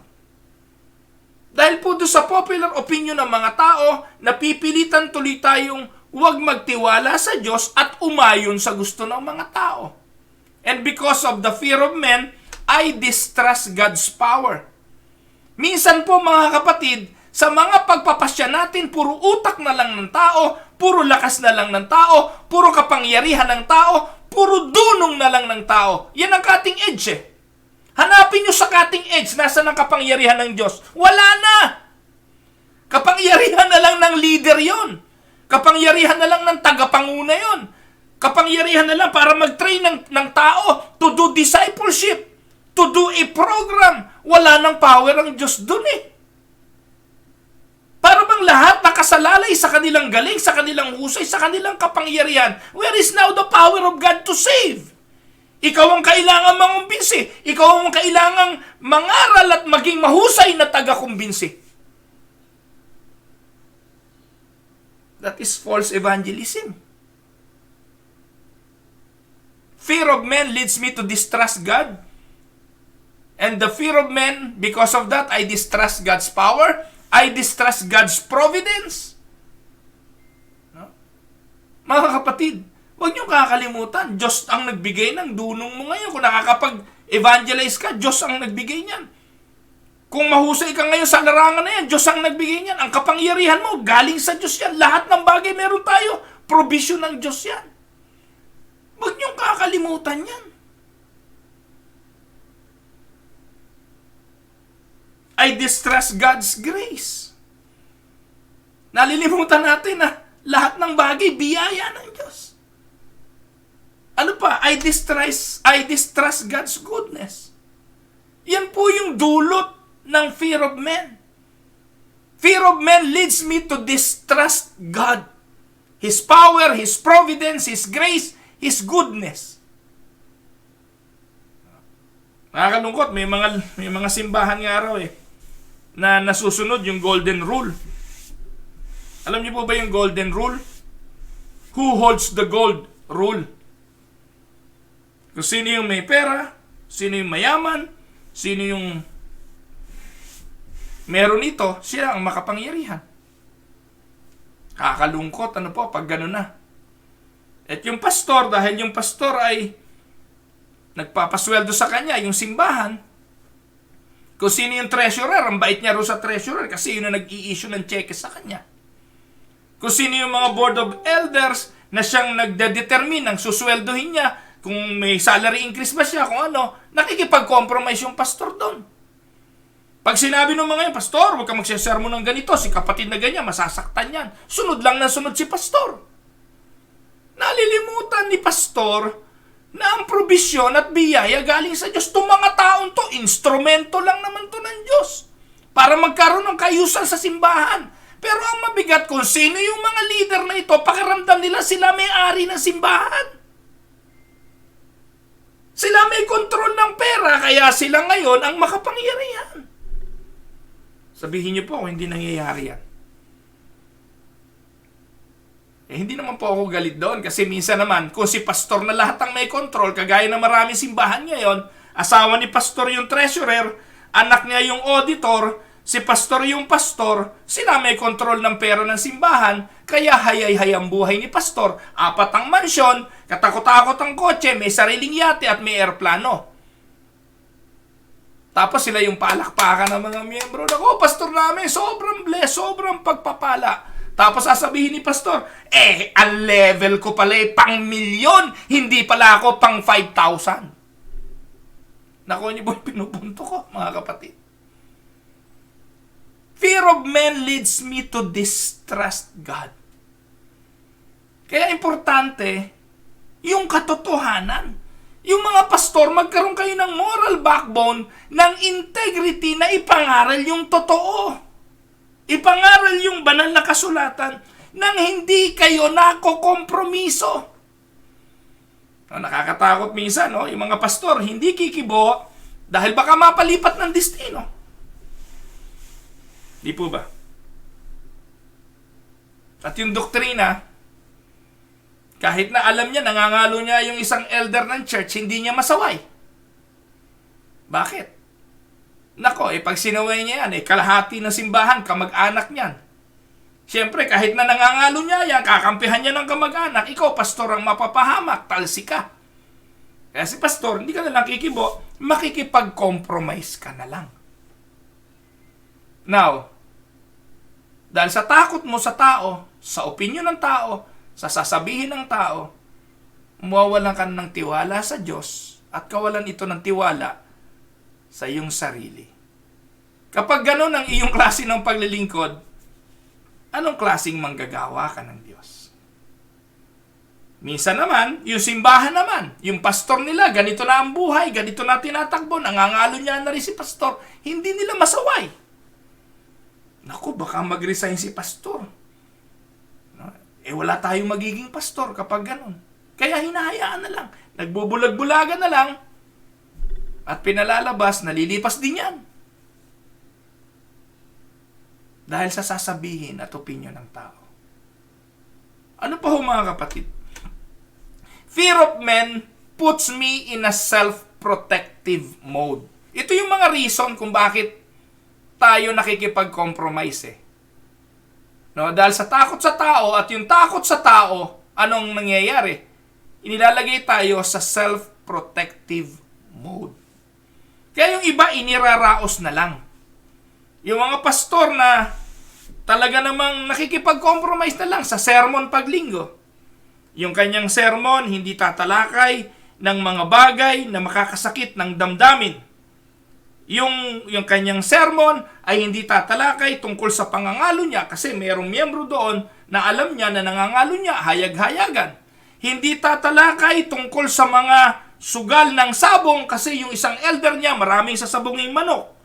Dahil po doon sa popular opinion ng mga tao, napipilitan tuloy tayong huwag magtiwala sa Diyos at umayon sa gusto ng mga tao. And because of the fear of men, I distrust God's power. Minsan po mga kapatid, sa mga pagpapasya natin, puro utak na lang ng tao, puro lakas na lang ng tao, puro kapangyarihan ng tao, puro dunong na lang ng tao. Yan ang cutting edge eh. Hanapin nyo sa cutting edge, nasaan ang kapangyarihan ng Diyos? Wala na! Kapangyarihan na lang ng leader yon. Kapangyarihan na lang ng tagapanguna yon. Kapangyarihan na lang para mag-train ng tao to do discipleship, to do a program. Wala nang power ang Diyos dun eh. Para bang lahat nakasalalay sa kanilang galing, sa kanilang husay, sa kanilang kapangyarihan. Where is now the power of God to save? Ikaw ang kailangang mangumbinsi. Ikaw ang kailangang mangaral at maging mahusay na taga-kumbinsi. That is false evangelism. Fear of men leads me to distrust God. And the fear of men, because of that, I distrust God's power. I distrust God's providence. No? Mga kapatid, huwag niyong kakalimutan, Diyos ang nagbigay ng dunong mo ngayon. Kung nakakapag-evangelize ka, Diyos ang nagbigay niyan. Kung mahusay ka ngayon sa larangan na yan, Diyos ang nagbigay niyan. Ang kapangyarihan mo, galing sa Diyos yan. Lahat ng bagay meron tayo. Provision ng Diyos yan. Huwag niyong kakalimutan yan. I distrust God's grace. Nalilimutan natin na lahat ng bagay, biyaya ng Diyos. Ano pa? I distrust God's goodness. Yan po yung dulot ng fear of men. Fear of men leads me to distrust God. His power, His providence, His grace, His goodness. Nakakalungkot, may mga simbahan nga araw na nasusunod yung golden rule. Alam niyo po ba yung golden rule? Who holds the gold rule? Kung sino yung may pera, sino yung mayaman, sino yung meron ito, siya ang makapangyarihan. Kakalungkot, ano po, pag gano'n na. At yung pastor, dahil yung pastor ay nagpapasweldo sa kanya, yung simbahan, kung sino yung treasurer, ang bait niya rin sa treasurer kasi yun ang nag-i-issue ng cheque sa kanya. Kung sino yung mga board of elders na siyang nagdedetermine ang susweldohin niya, kung may salary increase ba siya, kung ano, nakikipag-compromise yung pastor doon. Pag sinabi ng mga yun, pastor, huwag ka magsasermon ng ganito, si kapatid na ganyan, masasaktan yan. Sunod lang na sunod si pastor. Nalilimutan ni pastor na ang probisyon at biyaya galing sa Diyos. Itong mga taon to, instrumento lang naman to ng Diyos para magkaroon ng kayusan sa simbahan. Pero ang mabigat kung sino yung mga leader na ito, pakiramdam nila sila may-ari ng simbahan. Sila may kontrol ng pera, kaya sila ngayon ang makapangyarihan. Sabihin niyo po kung hindi nangyayari yan. Hindi naman po ako galit doon kasi minsan naman, kung si pastor na lahat ang may control, kagaya na maraming simbahan ngayon, asawa ni pastor yung treasurer, anak niya yung auditor, Si pastor yung pastor, sila may kontrol ng pera ng simbahan, kaya hayay-hay ang buhay ni pastor. 4 ang mansyon, katakot-takot ang kotse, may sariling yate at may airplano. Tapos sila yung palakpakan ng mga miyembro. Nako, pastor namin, sobrang bless, sobrang pagpapala. Tapos sasabihin ni pastor, ang level ko pala pang milyon, hindi pala ako pang 5,000. Nako, niyo po yung pinupunto ko, mga kapatid. Fear of men leads me to distrust God. Kaya importante, yung katotohanan. Yung mga pastor, magkaroon kayo ng moral backbone, ng integrity na ipangaral yung totoo. Ipangaral yung banal na kasulatan nang hindi kayo nakokompromiso. Nakakatakot minsan, yung mga pastor, hindi kikibo dahil baka mapalipat ng destino. Di po ba? At yung doktrina, kahit na alam niya, nangangalo niya yung isang elder ng church, hindi niya masaway. Bakit? Nako, pag sinaway niya yan, kalahati ng simbahan, kamag-anak niyan. Siyempre, kahit na nangangalo niya yan, kakampihan niya ng kamag-anak, ikaw, pastor, ang mapapahamak, talsi ka. Kaya si pastor, hindi ka na lang kikibo, makikipag-compromise ka na lang. Now, dahil sa takot mo sa tao, sa opinion ng tao, sa sasabihin ng tao, mawawalan ka ng tiwala sa Diyos at kawalan ito ng tiwala sa iyong sarili. Kapag gano'n ang iyong klase ng paglilingkod, anong klaseng manggagawa ka ng Diyos? Minsan naman, yung simbahan naman, yung pastor nila, ganito na ang buhay, ganito na tinatakbo, nangangalo niya na rin si pastor, hindi nila masaway. Naku, baka mag-resign si pastor. Wala tayong magiging pastor kapag ganun. Kaya hinahayaan na lang. Nagbubulag-bulagan na lang. At pinalalabas, nalilipas din yan. Dahil sa sasabihin at opinion ng tao. Ano pa ho mga kapatid? Fear of men puts me in a self-protective mode. Ito yung mga reason kung bakit tayo nakikipag-compromise dahil sa takot sa tao at yung takot sa tao, anong nangyayari? Inilalagay tayo sa self-protective mode. Kaya yung iba iniraraos na lang. Yung mga pastor na talaga namang nakikipag-compromise na lang sa sermon paglinggo. Yung kanyang sermon hindi tatalakay ng mga bagay na makakasakit ng damdamin. Yung kanyang sermon ay hindi tatalakay tungkol sa pangangalo niya kasi mayroong miyembro doon na alam niya na nangangalo niya, hayag-hayagan. Hindi tatalakay tungkol sa mga sugal ng sabong kasi yung isang elder niya maraming sasabunging manok.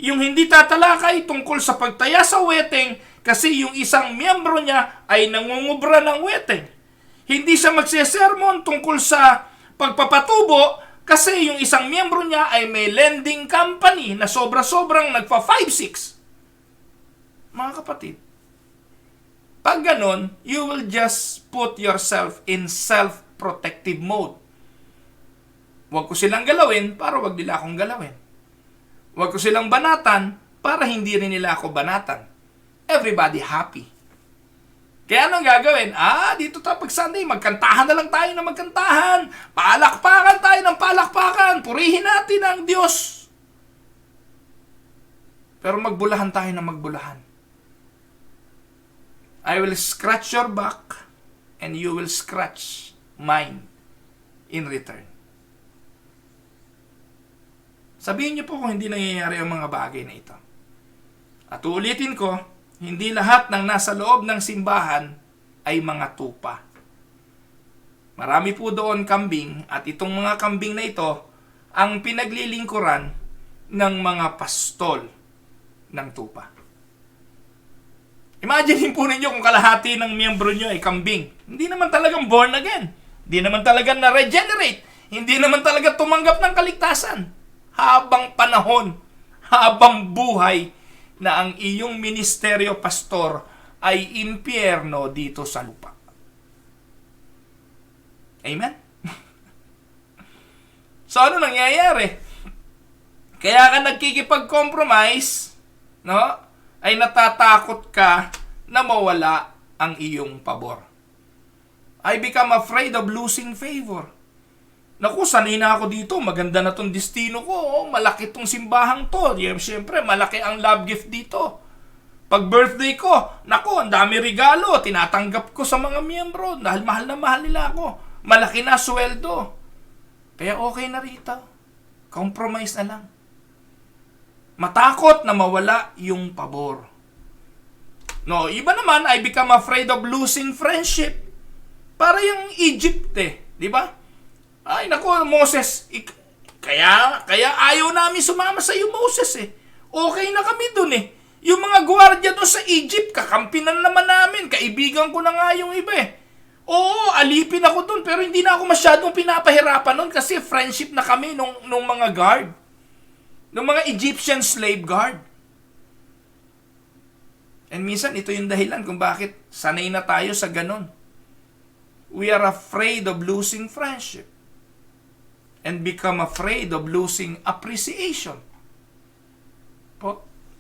Yung hindi tatalakay tungkol sa pagtaya sa weteng kasi yung isang miyembro niya ay nangungubra ng weteng. Hindi siya magsesermon tungkol sa pagpapatubo kasi yung isang miyembro niya ay may lending company na sobra-sobrang nagpa 5-6. Mga kapatid, pag ganon, you will just put yourself in self-protective mode. Huwag ko silang galawin para wag nila akong galawin. Huwag ko silang banatan para hindi rin nila ako banatan. Everybody happy. Kaya anong gagawin? Dito tayo pag Sunday, magkantahan na lang tayo ng magkantahan. Palakpakan tayo ng palakpakan. Purihin natin ang Diyos. Pero magbulahan tayo ng magbulahan. I will scratch your back and you will scratch mine in return. Sabihin niyo po kung hindi nangyayari ang mga bagay na ito. At uulitin ko, hindi lahat ng nasa loob ng simbahan ay mga tupa. Marami po doon kambing at itong mga kambing na ito ang pinaglilingkuran ng mga pastol ng tupa. Imagine po ninyo kung kalahati ng miyembro nyo ay kambing. Hindi naman talagang born again. Hindi naman talagang na-regenerate. Hindi naman talaga tumanggap ng kaligtasan. Habang panahon, habang buhay, na ang iyong ministeryo, pastor, ay impyerno dito sa lupa. Amen? So, ano nangyayari? Kaya ka nagkikipag-compromise no, ay natatakot ka na mawala ang iyong pabor. I become afraid of losing favor. Naku, sanay na ako dito. Maganda na tong destino ko. Oh, malaki tong simbahang to. Siyempre, malaki ang love gift dito. Pag birthday ko, naku, ang dami regalo. Tinatanggap ko sa mga miyembro. Dahil mahal na mahal nila ako. Malaki na sweldo. Kaya okay na rito. Compromise na lang. Matakot na mawala yung pabor. No, iba naman, I become afraid of losing friendship. Para yung Egypt di ba? Ay, naku, Moses, kaya ayaw namin sumama sa iyo, Moses Okay na kami dun Yung mga gwardiya doon sa Egypt, kakampinan naman namin. Kaibigan ko na nga yung iba Oo, alipin ako dun, pero hindi na ako masyadong pinapahirapan nun kasi friendship na kami nung mga guard. Nung mga Egyptian slave guard. And minsan, ito yung dahilan kung bakit sanay na tayo sa ganon. We are afraid of losing friendship. And become afraid of losing appreciation.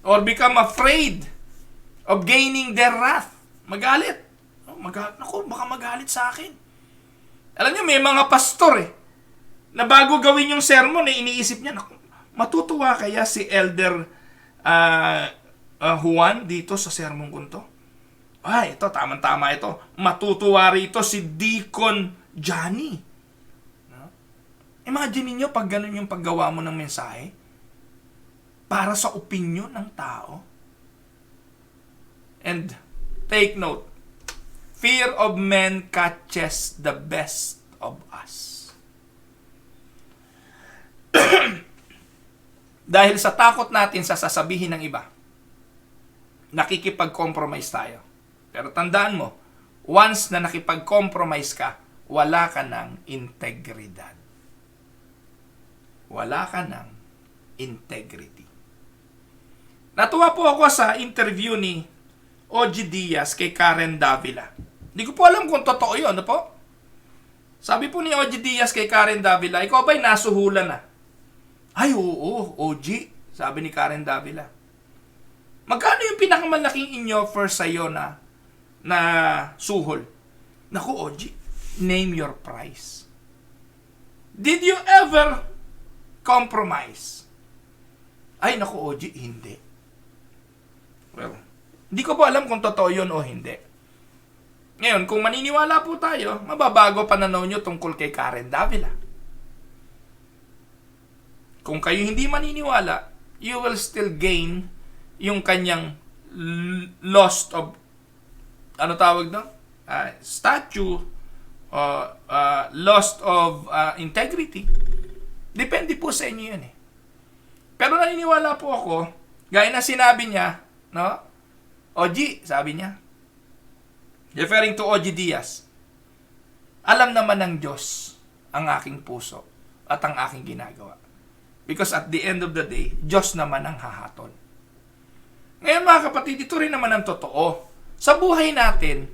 Or become afraid of gaining their wrath. Magalit. Naku, baka magalit sa akin. Alam niyo, may mga pastor na bago gawin yung sermon, iniisip niya, naku, matutuwa kaya si Elder Juan dito sa sermon ko to? Ay, ito, tama-tama ito. Matutuwa rito si Deacon Johnny. Imagine niyo pag ganun yung paggawa mo ng mensahe para sa opinion ng tao. And take note, fear of men catches the best of us. Dahil sa takot natin sa sasabihin ng iba, nakikipag-compromise tayo. Pero tandaan mo, once na nakipag-compromise ka, wala ka ng integridad. Wala ka ng integrity. Natuwa po ako sa interview ni O.G. Diaz kay Karen Davila. Hindi ko po alam kung totoo yun, po? Sabi po ni O.G. Diaz kay Karen Davila, ikaw ba'y nasuhulan na? Ay, oo, O.G., sabi ni Karen Davila. Magkano yung pinakamalaking in-offer sa'yo na suhol? Naku, O.G., name your price. Did you ever compromise? Ay, naku, O.G., hindi. Well, hindi ko po alam kung totoo yun o hindi. Ngayon, kung maniniwala po tayo, mababago pananaw nyo tungkol kay Karen Davila. Kung kayo hindi maniniwala, you will still gain yung kanyang lost of, statue, lost of integrity. Depende po sa inyo yun Pero naniniwala po ako, gaya na sinabi niya, no? O.G., sabi niya, referring to O.G. Diaz, alam naman ng Diyos ang aking puso at ang aking ginagawa. Because at the end of the day, Diyos naman ang hahatol. Ngayon mga kapatid, ito rin naman ang totoo. Sa buhay natin,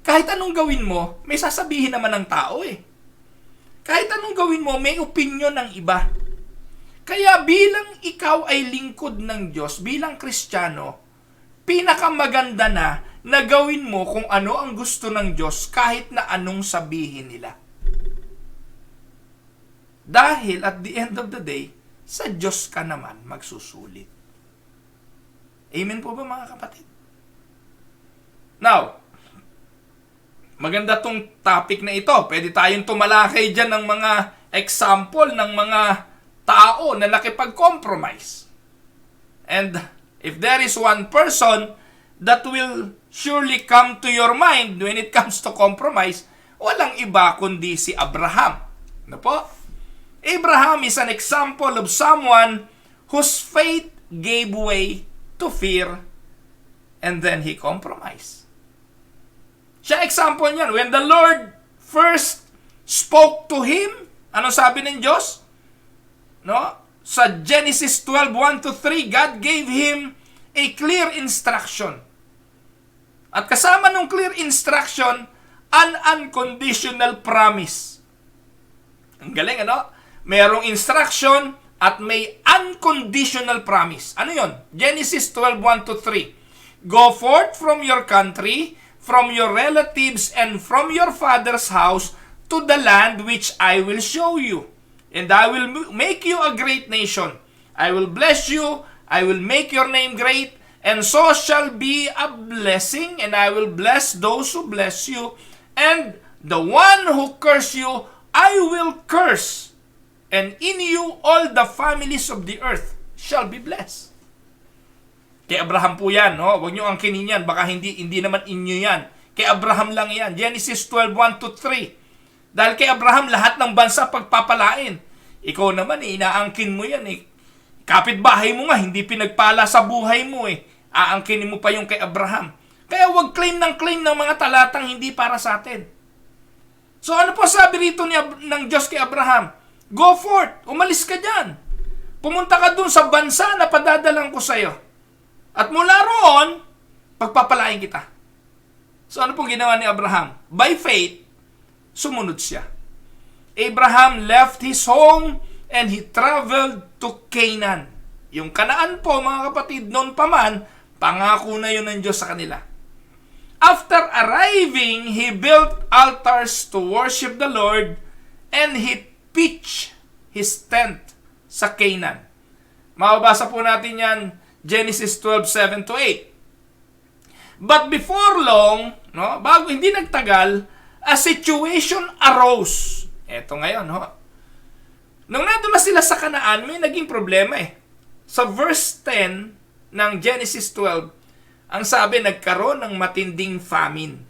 kahit anong gawin mo, may sasabihin naman ng tao Kahit anong gawin mo, may opinion ng iba. Kaya bilang ikaw ay lingkod ng Diyos, bilang Kristiyano, pinakamaganda na gawin mo kung ano ang gusto ng Diyos kahit na anong sabihin nila. Dahil at the end of the day, sa Diyos ka naman magsusulit. Amen po ba mga kapatid? Now, maganda tong topic na ito. Pwede tayong tumalakay dyan ng mga example ng mga tao na nakipag-compromise. And if there is one person that will surely come to your mind when it comes to compromise, walang iba kundi si Abraham. Ano po? Abraham is an example of someone whose faith gave way to fear and then he compromised. Siya example niyan. When the Lord first spoke to him, ano sabi ng Diyos? No? Sa Genesis 12:1-3, God gave him a clear instruction. At kasama ng clear instruction, an unconditional promise. Ang galing, ano? Merong instruction, at may unconditional promise. Ano yon? Genesis 12:1-3. Go forth from your country, from your relatives, and from your father's house to the land which I will show you. And I will make you a great nation. I will bless you, I will make your name great, and so shall be a blessing, and I will bless those who bless you, and the one who curse you, I will curse. And in you all the families of the earth shall be blessed. Kay Abraham po yan, no? Huwag nyo angkinin yan, baka hindi naman inyo yan. Kay Abraham lang yan. Genesis 12:1-3. Dahil kay Abraham, lahat ng bansa pagpapalain. Ikaw naman, inaangkin mo yan. Kapitbahay mo nga, hindi pinagpala sa buhay mo. Aangkinin mo pa yung kay Abraham. Kaya huwag claim ng mga talatang hindi para sa atin. So ano po sabi rito ng Diyos kay Abraham? Go forth, umalis ka dyan. Pumunta ka dun sa bansa na padadalang ko sa'yo. At mula roon, pagpapalain kita. So ano pong ginawa ni Abraham? By faith, sumunod siya. Abraham left his home and he traveled to Canaan. Yung Kanaan po, mga kapatid, noon pa man, pangako na yun ng Diyos sa kanila. After arriving, he built altars to worship the Lord and he pitched his tent sa Canaan. Mababasa po natin yan, Genesis 12:7-8. But before long, no, bago hindi nagtagal, a situation arose. Eto ngayon, no? Nung nandun na sila sa Kanaan, may naging problema Sa verse 10 ng Genesis 12, ang sabi, nagkaroon ng matinding famine.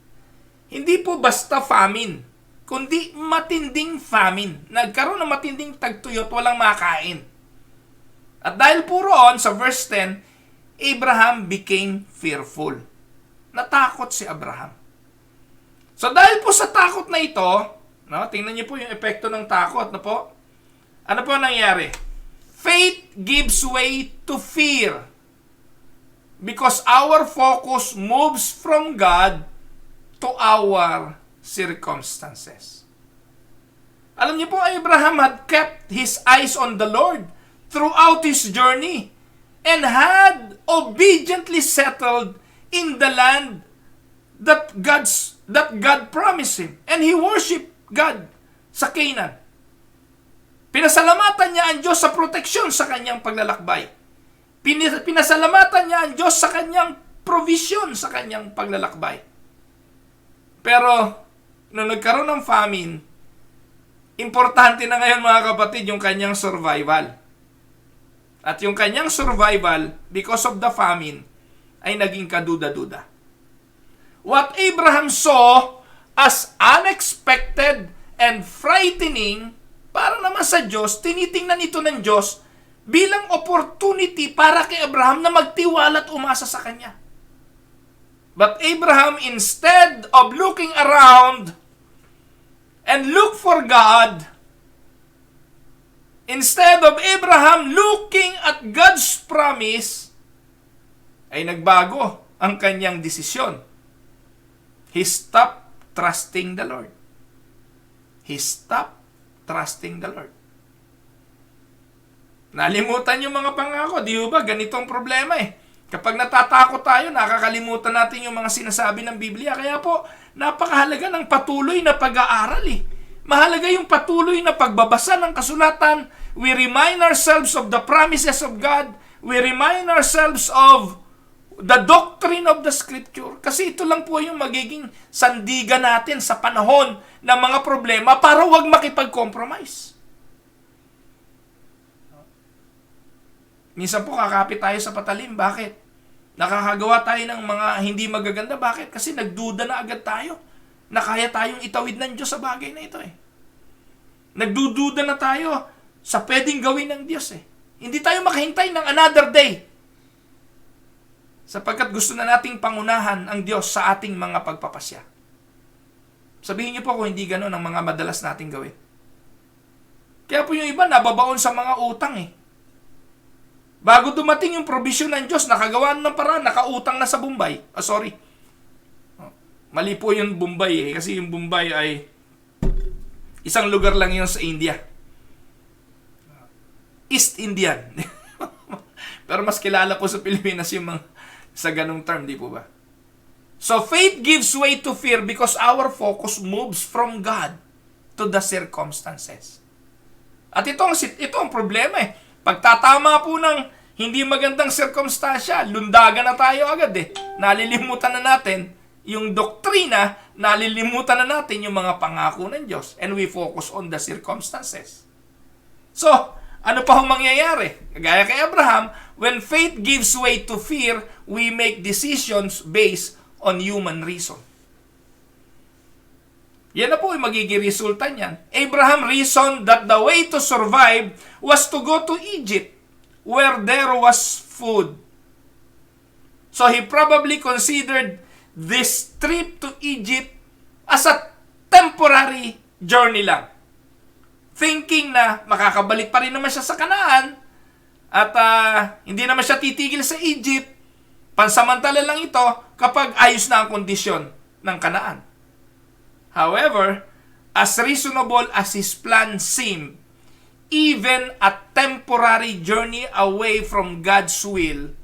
Hindi po basta famine, kundi matinding famine. Nagkaroon ng matinding tagtuyot, walang makain. At dahil po roon, sa verse 10, Abraham became fearful. Natakot si Abraham. So dahil po sa takot na ito, no, tingnan niyo po yung epekto ng takot, no po? Ano po nangyari? Faith gives way to fear because our focus moves from God to our circumstances. Alam niyo po, Abraham had kept his eyes on the Lord throughout his journey and had obediently settled in the land that God promised him. And he worshiped God sa Canaan. Pinasalamatan niya ang Diyos sa proteksyon sa kanyang paglalakbay. Pinasalamatan niya ang Diyos sa kanyang provision sa kanyang paglalakbay. Pero, nung nagkaroon ng famine, importante na ngayon mga kapatid yung kanyang survival. At yung kanyang survival, because of the famine, ay naging kaduda-duda. What Abraham saw as unexpected and frightening, para naman sa Diyos, tinitingnan ito ng Diyos bilang opportunity para kay Abraham na magtiwala at umasa sa Kanya. But Abraham, instead of looking around and look for God, instead of Abraham looking at God's promise, ay nagbago ang kanyang desisyon. He stopped trusting the Lord. He stopped trusting the Lord. Nalimutan yung mga pangako, di ba? Ganitong problema Kapag natatakot tayo, nakakalimutan natin yung mga sinasabi ng Biblia. Kaya po, napakahalaga ng patuloy na pag-aaral Mahalaga yung patuloy na pagbabasa ng kasulatan. We remind ourselves of the promises of God. We remind ourselves of the doctrine of the Scripture. Kasi ito lang po yung magiging sandigan natin sa panahon ng mga problema para huwag makipag-compromise. Minsan po kakapit tayo sa patalim. Bakit? Nakakagawa tayo ng mga hindi magaganda. Bakit? Kasi nagduda na agad tayo na kaya tayong itawid ng Diyos sa bagay na ito Nagdududa na tayo sa pwedeng gawin ng Diyos Hindi tayo makahintay ng another day. Sapagkat gusto na nating pangunahan ang Diyos sa ating mga pagpapasya. Sabihin niyo po kung hindi gano'n ang mga madalas nating gawin. Kaya po yung iba nababaon sa mga utang Bago dumating yung provision ng Diyos, nakagawa ng paraan, nakautang na sa Bombay. Mali po yung Bombay kasi yung Bombay ay isang lugar lang yun sa India. East Indian. Pero mas kilala po sa Pilipinas yung mga sa ganong term, di po ba? So, faith gives way to fear because our focus moves from God to the circumstances. At ito ang problema eh. Pagtatama po ng hindi magandang circumstansya, lundagan na tayo agad eh. Nalilimutan na natin yung doktrina, nalilimutan na natin yung mga pangako ng Diyos. And we focus on the circumstances. So, ano pa ang mangyayari? Gaya kay Abraham, when faith gives way to fear, we make decisions based on human reason. Yan na po yung magiging resulta niyan. Abraham reasoned that the way to survive was to go to Egypt, where there was food. So he probably considered this trip to Egypt as a temporary journey lang. Thinking na makakabalik pa rin naman siya sa Kanaan at hindi naman siya titigil sa Egypt. Pansamantala lang ito kapag ayos na ang kondisyon ng Kanaan. However, as reasonable as his plan seemed, even a temporary journey away from God's will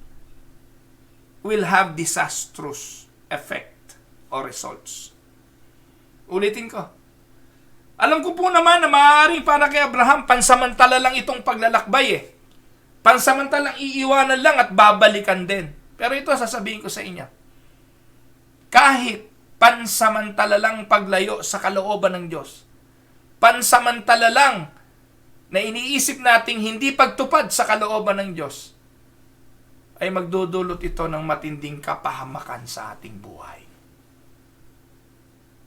have disastrous effect or results. Ulitin ko. Alam ko po naman na maaaring para kay Abraham, pansamantala lang itong paglalakbay eh. Pansamantalang iiwanan lang at babalikan din. Pero ito sasabihin ko sa inyo. Kahit pansamantala lang paglayo sa kalooban ng Diyos, pansamantala lang na iniisip nating hindi pagtupad sa kalooban ng Diyos, ay magdudulot ito ng matinding kapahamakan sa ating buhay.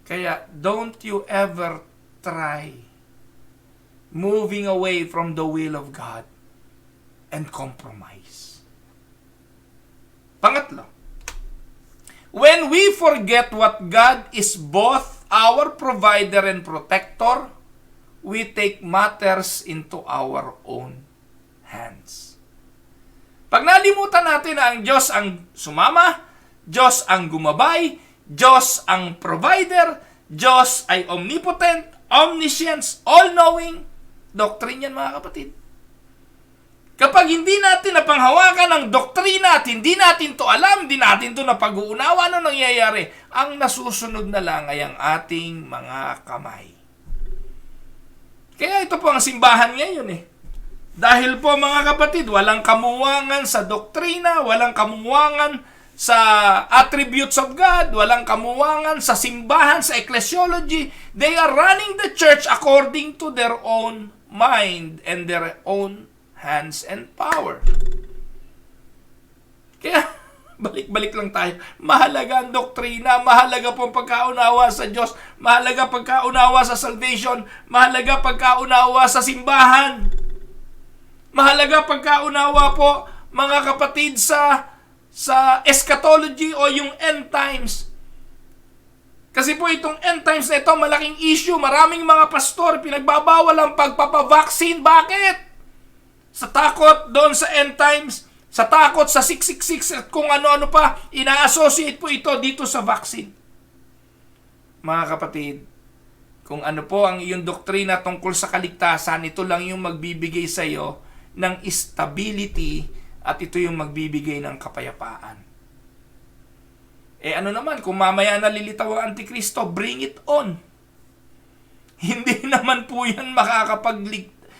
Kaya, don't you ever try moving away from the will of God and compromise. Pangatlo, when we forget what God is both our provider and protector, we take matters into our own hands. Pag nalimutan natin na ang Diyos ang sumama, Diyos ang gumabay, Diyos ang provider, Diyos ay omnipotent, omniscience, all-knowing, doctrine yan mga kapatid. Kapag hindi natin napanghawakan ang doktrina at hindi natin to alam, hindi natin to napag-uunawa, ano nangyayari? Ang nasusunod na lang ay ang ating mga kamay. Kaya ito po ang simbahan ngayon eh. Dahil po mga kapatid, walang kamuwangan sa doktrina, walang kamuwangan sa attributes of God, walang kamuwangan sa simbahan, sa ecclesiology. They are running the church according to their own mind and their own hands and power. Kaya, balik-balik lang tayo. Mahalaga ang doktrina, mahalaga po ang pagkaunawa sa Diyos, mahalaga pagkaunawa sa salvation, mahalaga pagkaunawa sa simbahan, mahalaga pagkaunawa po, mga kapatid, sa eschatology o yung end times. Kasi po itong end times na ito, malaking issue. Maraming mga pastor, pinagbabawal ang pagpapavaccine. Bakit? Sa takot doon sa end times, sa takot sa 666 at kung ano-ano pa, ina-associate po ito dito sa vaccine. Mga kapatid, kung ano po ang iyong doktrina tungkol sa kaligtasan, ito lang yung magbibigay sa iyo ng stability at ito yung magbibigay ng kapayapaan. Ano naman, kung mamaya nalilitaw ang Antikristo, bring it on. Hindi naman po yan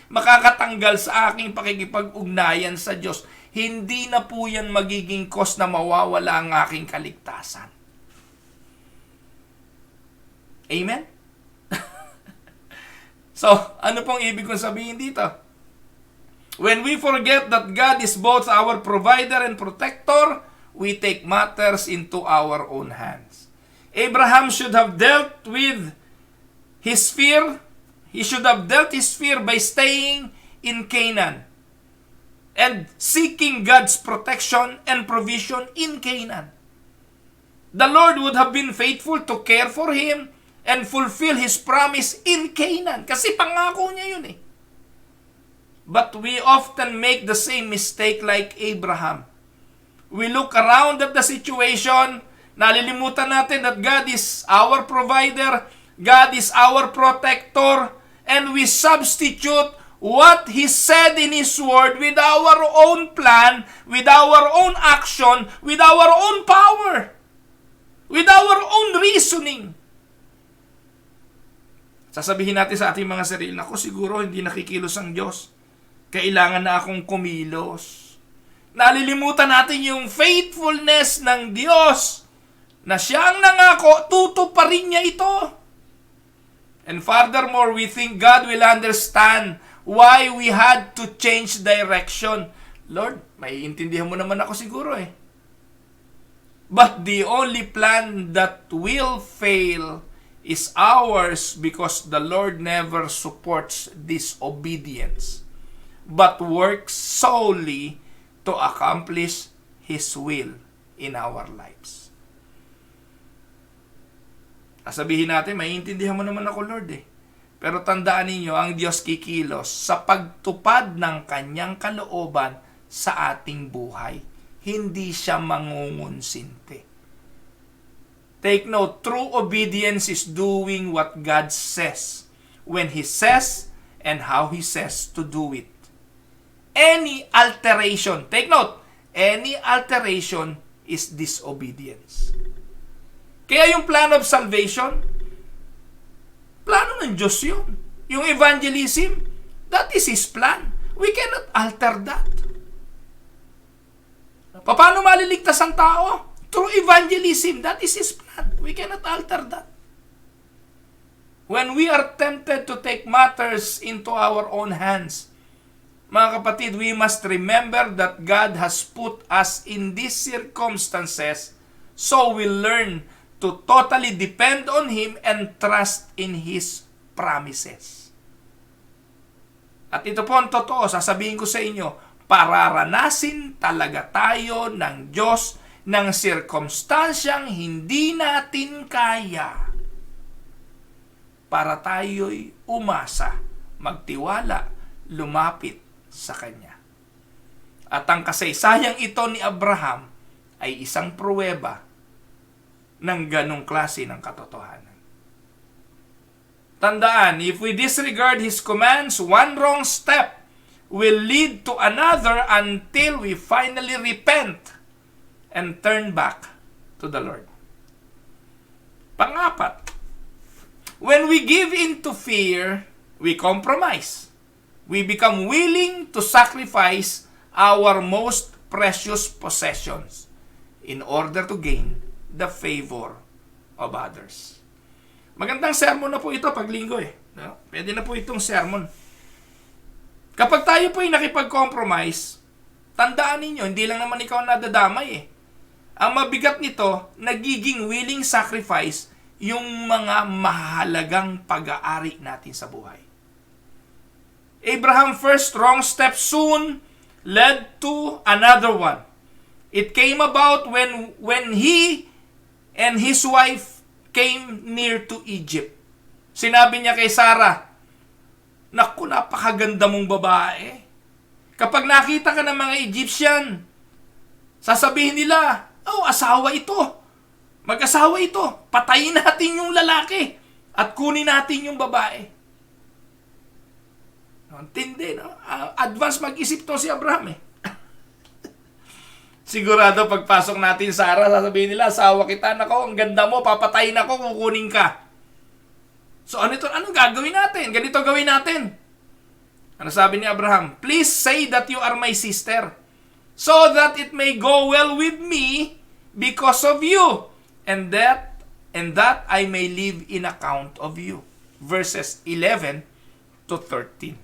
makakatanggal sa aking pakikipag-ugnayan sa Diyos. Hindi na po yan magiging cause na mawawala ang aking kaligtasan. Amen? So, ano pong ibig kong sabihin dito? When we forget that God is both our provider and protector, we take matters into our own hands. Abraham should have dealt with his fear. He should have dealt his fear by staying in Canaan and seeking God's protection and provision in Canaan. The Lord would have been faithful to care for him and fulfill His promise in Canaan. Kasi pangako niya yun eh. But we often make the same mistake like Abraham. We look around at the situation, nalilimutan natin that God is our provider, God is our protector, and we substitute what He said in His Word with our own plan, with our own action, with our own power, with our own reasoning. Sasabihin natin sa ating mga sarili, ako siguro hindi nakikilos ang Diyos. Kailangan na akong kumilos. Nalilimutan natin yung faithfulness ng Diyos na Siya ang nangako, tutuparin niya ito. And furthermore, we think God will understand why we had to change direction. Lord, maiintindihan mo naman ako siguro eh. But the only plan that will fail is ours because the Lord never supports disobedience, but works solely to accomplish His will in our lives. Sabihin natin, maiintindihan mo naman ako, Lord eh. Pero tandaan ninyo, ang Diyos kikilos sa pagtupad ng Kanyang kalooban sa ating buhay. Hindi Siya mangungunsinte. Take note, true obedience is doing what God says, when He says, and how He says to do it. Any alteration, take note, any alteration is disobedience. Kaya yung plan of salvation, plano ng Diyos yun. Yung evangelism, that is His plan. We cannot alter that. Paano maliligtas ang tao? Through evangelism, that is His plan. We cannot alter that. When we are tempted to take matters into our own hands, mga kapatid, we must remember that God has put us in these circumstances so we learn to totally depend on Him and trust in His promises. At ito po ang totoo, sasabihin ko sa inyo, pararanasin talaga tayo ng Diyos ng sirkumstansyang hindi natin kaya para tayo'y umasa, magtiwala, lumapit sa Kanya. At ang kasaysayang ito ni Abraham ay isang pruweba ng ganong klase ng katotohanan. Tandaan, if we disregard His commands, one wrong step will lead to another until we finally repent and turn back to the Lord. Pangapat, when we give in to fear, we compromise. We become willing to sacrifice our most precious possessions in order to gain the favor of others. Magandang sermon na po ito pag linggo eh. No? Pwede na po itong sermon. Kapag tayo po ay nakipag-compromise, tandaan ninyo, hindi lang naman ikaw nadadamay eh. Ang mabigat nito, nagiging willing sacrifice yung mga mahalagang pag-aari natin sa buhay. Abraham's first wrong step soon led to another one. It came about when he and his wife came near to Egypt. Sinabi niya kay Sarah, naku, napakaganda mong babae. Kapag nakita ka ng mga Egyptian, sasabihin nila, oh, asawa ito. Mag-asawa ito. Patayin natin yung lalaki at kunin natin yung babae. Tindi, no? Advance mag-isip to si Abraham eh. Sigurado pagpasok natin Sarah, sasabihin nila, asawa kita, nako, ang ganda mo, papatayin ako, kukunin ka. So ano ito? Anong gagawin natin? Ganito gawin natin. Ano sabi ni Abraham? Please say that you are my sister, so that it may go well with me because of you, and that I may live in account of you. Verses 11 to 13.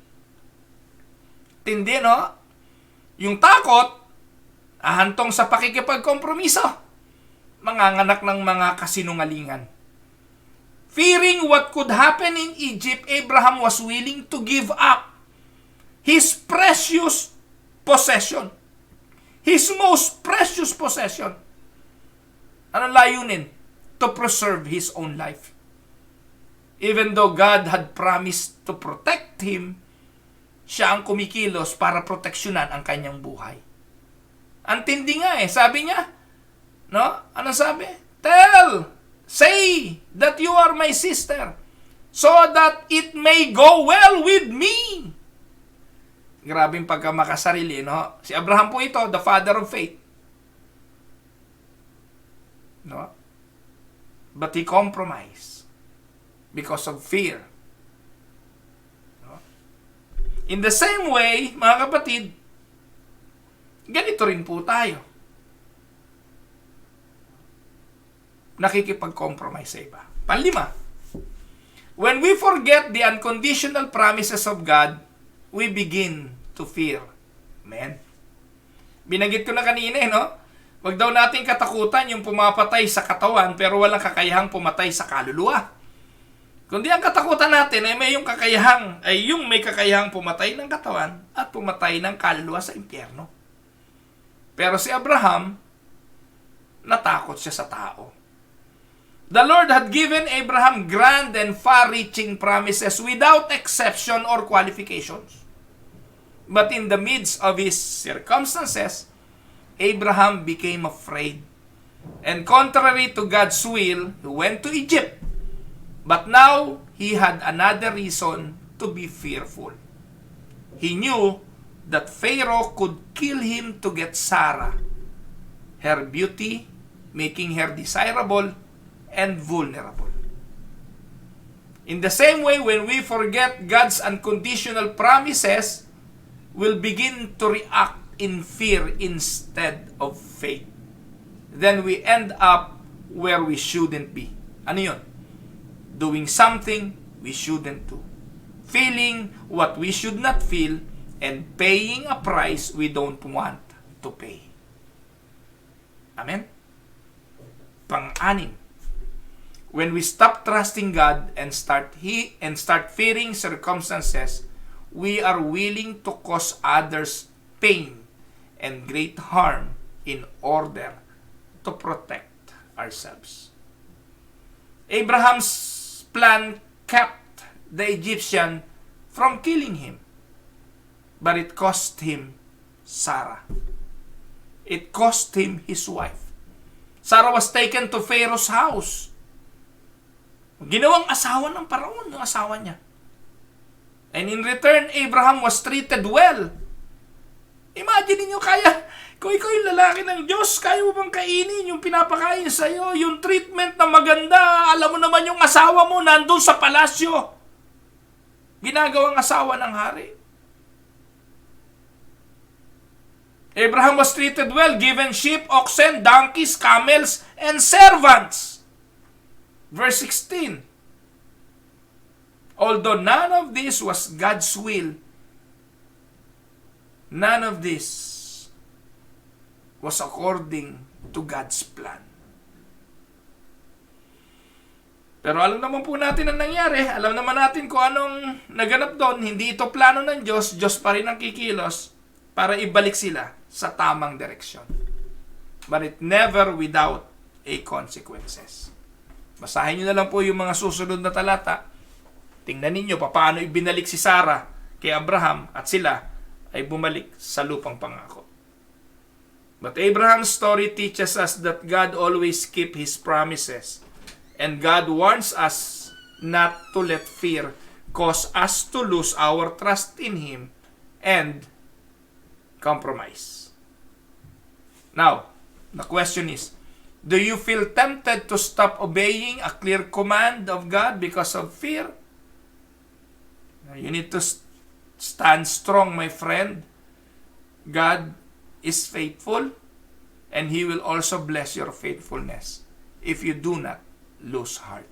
Tindi, no? Yung takot, ahantong sa pakikipagkompromiso. Manganganak ng mga kasinungalingan. Fearing what could happen in Egypt, Abraham was willing to give up his precious possession. His most precious possession. Anong layunin? To preserve his own life. Even though God had promised to protect him, siya ang kumikilos para proteksyonan ang kanyang buhay. Ang tindi nga eh. Sabi niya, no? Ano sabi? Say that you are my sister, so that it may go well with me. Grabing pagkamakasarili, no? Si Abraham po ito, the father of faith. No? But he compromised because of fear. No? In the same way, mga kapatid, ganito rin po tayo. Nakikipag-compromise sa iba. Panlima, when we forget the unconditional promises of God, we begin to fear. Amen. Binanggit ko na kanina, no? Wag daw nating katakutan yung pumapatay sa katawan pero walang kakayahang pumatay sa kaluluwa. Kundi ang katakutan natin ay may kakayahang pumatay ng katawan at pumatay ng kaluluwa sa impyerno. Pero si Abraham, natakot siya sa tao. The Lord had given Abraham grand and far-reaching promises without exception or qualifications. But in the midst of his circumstances, Abraham became afraid. And contrary to God's will, he went to Egypt. But now, he had another reason to be fearful. He knew that Pharaoh could kill him to get Sarah, her beauty, making her desirable and vulnerable. In the same way, when we forget God's unconditional promises, we'll begin to react in fear instead of faith. Then we end up where we shouldn't be. Ano yun? Doing something we shouldn't do. Feeling what we should not feel and paying a price we don't want to pay. Amen? Pang-anim, when we stop trusting God and start fearing circumstances, we are willing to cause others pain and great harm in order to protect ourselves. Abraham's plan kept the Egyptian from killing him, but it cost him Sarah. It cost him his wife. Sarah was taken to Pharaoh's house. Ginawang asawa ng Paraon yung asawa niya. And in return, Abraham was treated well. Imagine niyo, kung ikaw yung lalaki ng Diyos, kaya mo bang kainin yung pinapakain sa'yo, yung treatment na maganda, alam mo naman yung asawa mo nandun sa palasyo. Ginagawang asawa ng hari. Abraham was treated well, given sheep, oxen, donkeys, camels, and servants. Verse 16. Although none of this was God's will, none of this was according to God's plan. Pero alam naman po natin ang nangyari. Alam naman natin kung anong naganap doon. Hindi ito plano ng Diyos. Diyos pa rin ang kikilos para ibalik sila sa tamang direksyon. But it never without a consequences. Basahin nyo na lang po yung mga susunod na talata. Tingnan ninyo paano ibinalik si Sarah kay Abraham at sila ay bumalik sa lupang pangako. But Abraham's story teaches us that God always keeps His promises. And God warns us not to let fear cause us to lose our trust in Him and compromise. Now, the question is, do you feel tempted to stop obeying a clear command of God because of fear? You need to stand strong, my friend. God is faithful, and He will also bless your faithfulness if you do not lose heart.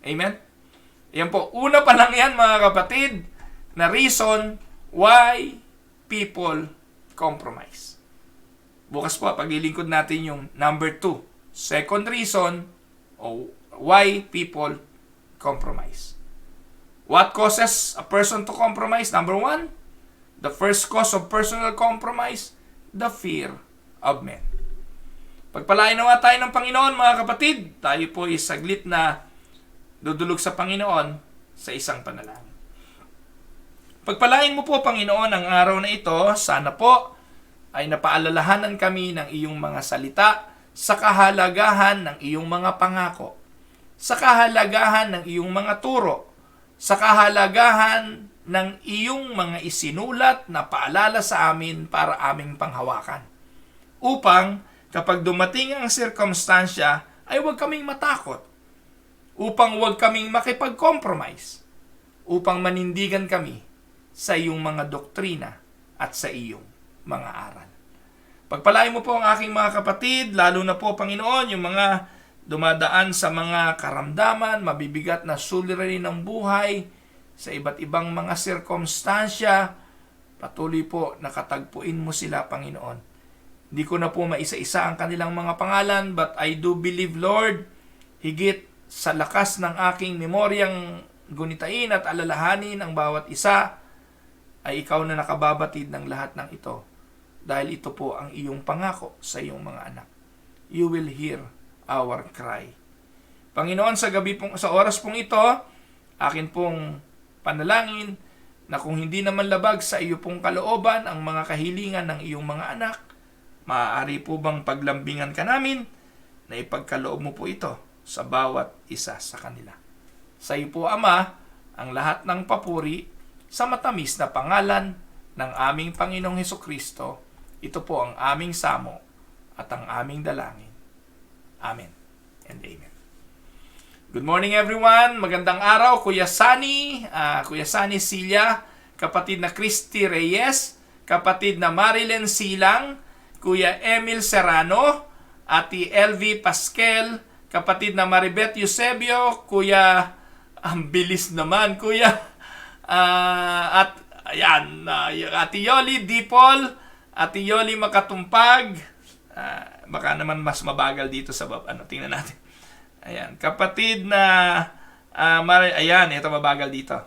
Amen? Yan po. Una pa lang yan, mga kapatid, na reason why people compromise. Bukas po, paglilingkod natin yung number 2. Second reason why people compromise. What causes a person to compromise? Number 1, the first cause of personal compromise, the fear of men. Pagpalain nawa tayo ng Panginoon, mga kapatid. Tayo po ay saglit na dudulog sa Panginoon sa isang panalangin. Pagpalain mo po, Panginoon, ang araw na ito. Sana po ay napaalalahanan kami ng iyong mga salita sa kahalagahan ng iyong mga pangako, sa kahalagahan ng iyong mga turo, sa kahalagahan ng iyong mga isinulat na paalala sa amin para aming panghawakan. Upang kapag dumating ang sirkumstansya, ay huwag kaming matakot. Upang huwag kaming makipag-compromise. Upang manindigan kami sa iyong mga doktrina at sa iyong mga aral. Pagpalain mo po ang aking mga kapatid, lalo na po, Panginoon, yung mga dumadaan sa mga karamdaman, mabibigat na suliranin ng buhay, sa iba't ibang mga sirkumstansya, patuloy po nakatagpuin mo sila, Panginoon. Hindi ko na po maisa-isa ang kanilang mga pangalan, but I do believe, Lord, higit sa lakas ng aking memoryang gunitain at alalahanin ang bawat isa, ay ikaw na nakababatid ng lahat ng ito. Dahil ito po ang iyong pangako sa iyong mga anak. You will hear our cry. Panginoon, sa gabi pong, sa oras pong ito, akin pong panalangin na kung hindi naman labag sa iyo pong kalooban ang mga kahilingan ng iyong mga anak, maaari po bang paglambingan ka namin na ipagkaloob mo po ito sa bawat isa sa kanila. Sa iyo po, Ama, ang lahat ng papuri sa matamis na pangalan ng aming Panginoong Hesukristo. Ito po ang aming samo at ang aming dalangin. Amen and amen. Good morning everyone. Magandang araw, Kuya Sunny Silya, kapatid na Christy Reyes, kapatid na Marilyn Silang, Kuya Emil Serrano, Ati LV Pasquel, kapatid na Maribeth Eusebio, Kuya, ang bilis naman, Kuya, Ati Yoli Dipol, Ati Yoli Makatumpag, baka naman mas mabagal dito sa tingnan natin. Ayan, kapatid na ito mabagal dito.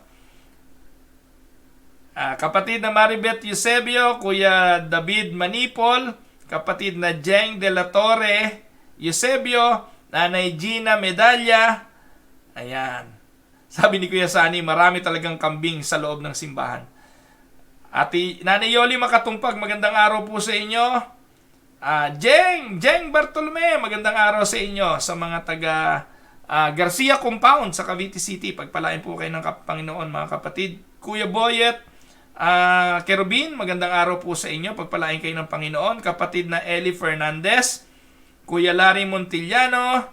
Kapatid na Maribeth Eusebio, Kuya David Manipol, kapatid na Jeng de la Torre Eusebio, Nanay Gina Medalla. Ayan. Sabi ni Kuya Sani, marami talagang kambing sa loob ng simbahan. Nanay Yoli Makatumpag, magandang araw po sa inyo. Jeng Bartolome, magandang araw sa inyo. Sa mga taga Garcia Compound sa Cavite City, pagpalain po kayo ng Panginoon, mga kapatid. Kuya Boyet Kerubin, magandang araw po sa inyo. Pagpalain kayo ng Panginoon. Kapatid na Eli Fernandez, Kuya Larry Montillano,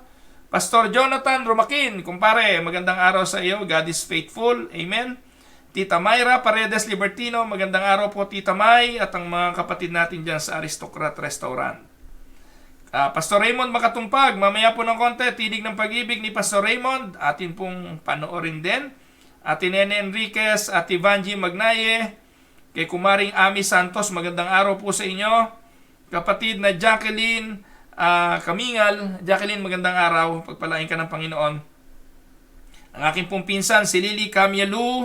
Pastor Jonathan Romakin, kumpare, magandang araw sa iyo. God is faithful. Amen. Tita Mayra Paredes Libertino, magandang araw po, Tita May, at ang mga kapatid natin dyan sa Aristocrat Restaurant. Pastor Raymond Makatumpag, mamaya po ng konti, Tinig ng Pag-ibig ni Pastor Raymond, atin pong panoorin din. Ati Nene Enriquez, Ati Vanji Magnaye, kay Kumaring Ami Santos, magandang araw po sa inyo. Kapatid na Jacqueline Kamingal, Jacqueline, magandang araw, pagpalain ka ng Panginoon. Ang aking pong pinsan, si Lily Camialu,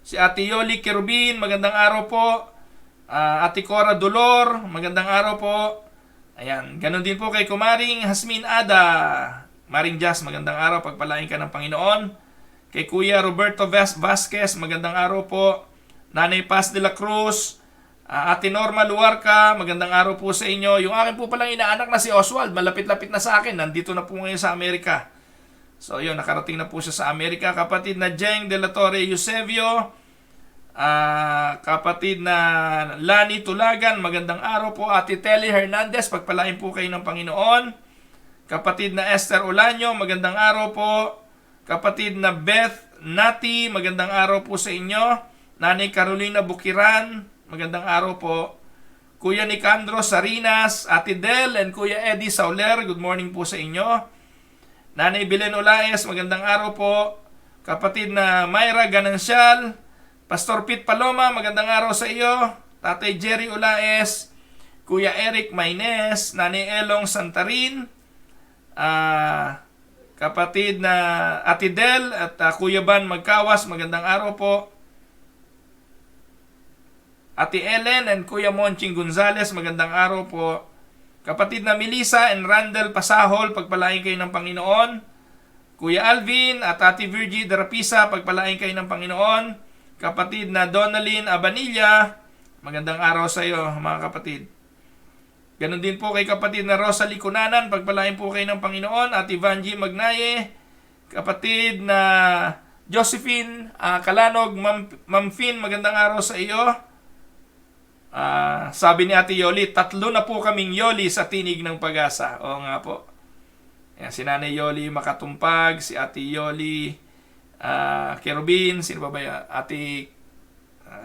si Ate Yoli Kerubin, magandang araw po. Ate Cora Dolor, magandang araw po. Ayan, ganun din po kay Kumaring Hasmin Ada. Maring Jazz, magandang araw, pagpalain ka ng Panginoon. Kay Kuya Roberto Vasquez, magandang araw po. Nanay Paz de la Cruz, Ate Norma Luarca, magandang araw po sa inyo. Yung akin po palang inaanak na si Oswald, malapit-lapit na sa akin, nandito na po ngayon sa Amerika. So yun, nakarating na po siya sa Amerika. Kapatid na Jeng de la Torre Eusebio, kapatid na Lani Tulagan, magandang araw po. Ate Telly Hernandez, pagpalain po kayo ng Panginoon. Kapatid na Esther Olanyo, magandang araw po. Kapatid na Beth Nati, magandang araw po sa inyo. Nanay Carolina Bukiran, magandang araw po. Kuya Nicandro Sarinas, Ate Del and Kuya Eddie Sauler, good morning po sa inyo. Nanay Belen Olaes, magandang araw po. Kapatid na Myra Ganancial, Pastor Pete Paloma, magandang araw sa iyo. Tatay Jerry Olaes, Kuya Eric Maynes, Nanay Elong Santarin, kapatid na Ate Del at Kuya Ban Magkawas, magandang araw po. Ate Ellen and Kuya Monching Gonzales, magandang araw po. Kapatid na Melissa and Randall Pasahol, pagpalain kayo ng Panginoon. Kuya Alvin at Ate Virgie Darapisa, pagpalain kayo ng Panginoon. Kapatid na Donalyn Abanilla, magandang araw sa iyo, mga kapatid. Ganon din po kay kapatid na Rosalie Cunanan, pagpalain po kayo ng Panginoon. Ate Vanji Magnaye, kapatid na Josephine Kalanog, Ma'am Fin, magandang araw sa iyo. Sabi ni Ate Yoli, 3 na po kaming Yoli sa Tinig ng Pag-asa. Oo nga po. Yan, si Nanay Yoli Makatumpag, si Ate Yoli Kerubin, sino ba ba yan?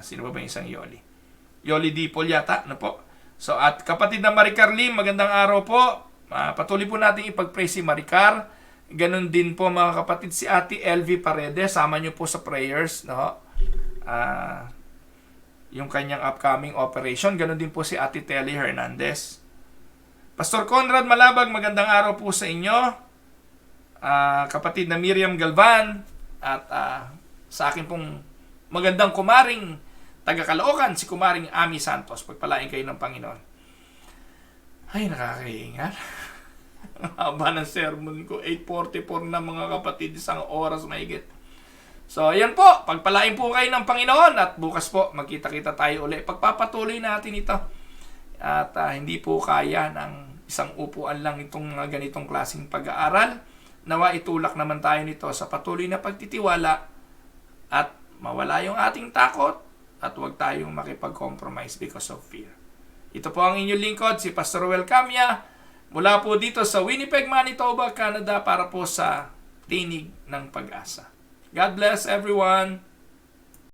Sino ba ba yung isang Yoli? Yoli Dipol yata, ano po? So, at kapatid na Maricar Lim, magandang araw po. Patuloy po natin ipag-pray si Maricar. Ganon din po mga kapatid si Ate LV Paredes, sama niyo po sa prayers, no? Yung kanyang upcoming operation. Ganon din po si Ate Telly Hernandez. Pastor Conrad Malabag, magandang araw po sa inyo. Kapatid na Miriam Galvan, at sa akin pong magandang kumaring taga Caloocan, si kumaring Ami Santos. Pagpalain kayo ng Panginoon. Ay, nakakaingal. Haba ng sermon ko. 8:44 na mga kapatid, 1 oras mahigit. So, ayan po. Pagpalain po kayo ng Panginoon at bukas po magkita-kita tayo uli. Pagpapatuloy natin ito. At hindi po kaya ng isang upuan lang itong mga ganitong klaseng pag-aaral. Nawa itulak naman tayo nito sa patuloy na pagtitiwala at mawala yung ating takot at huwag tayong makipag-compromise because of fear. Ito po ang inyong lingkod, si Pastor Ruel Camia, mula po dito sa Winnipeg, Manitoba, Canada, para po sa Tinig ng Pag-asa. God bless everyone!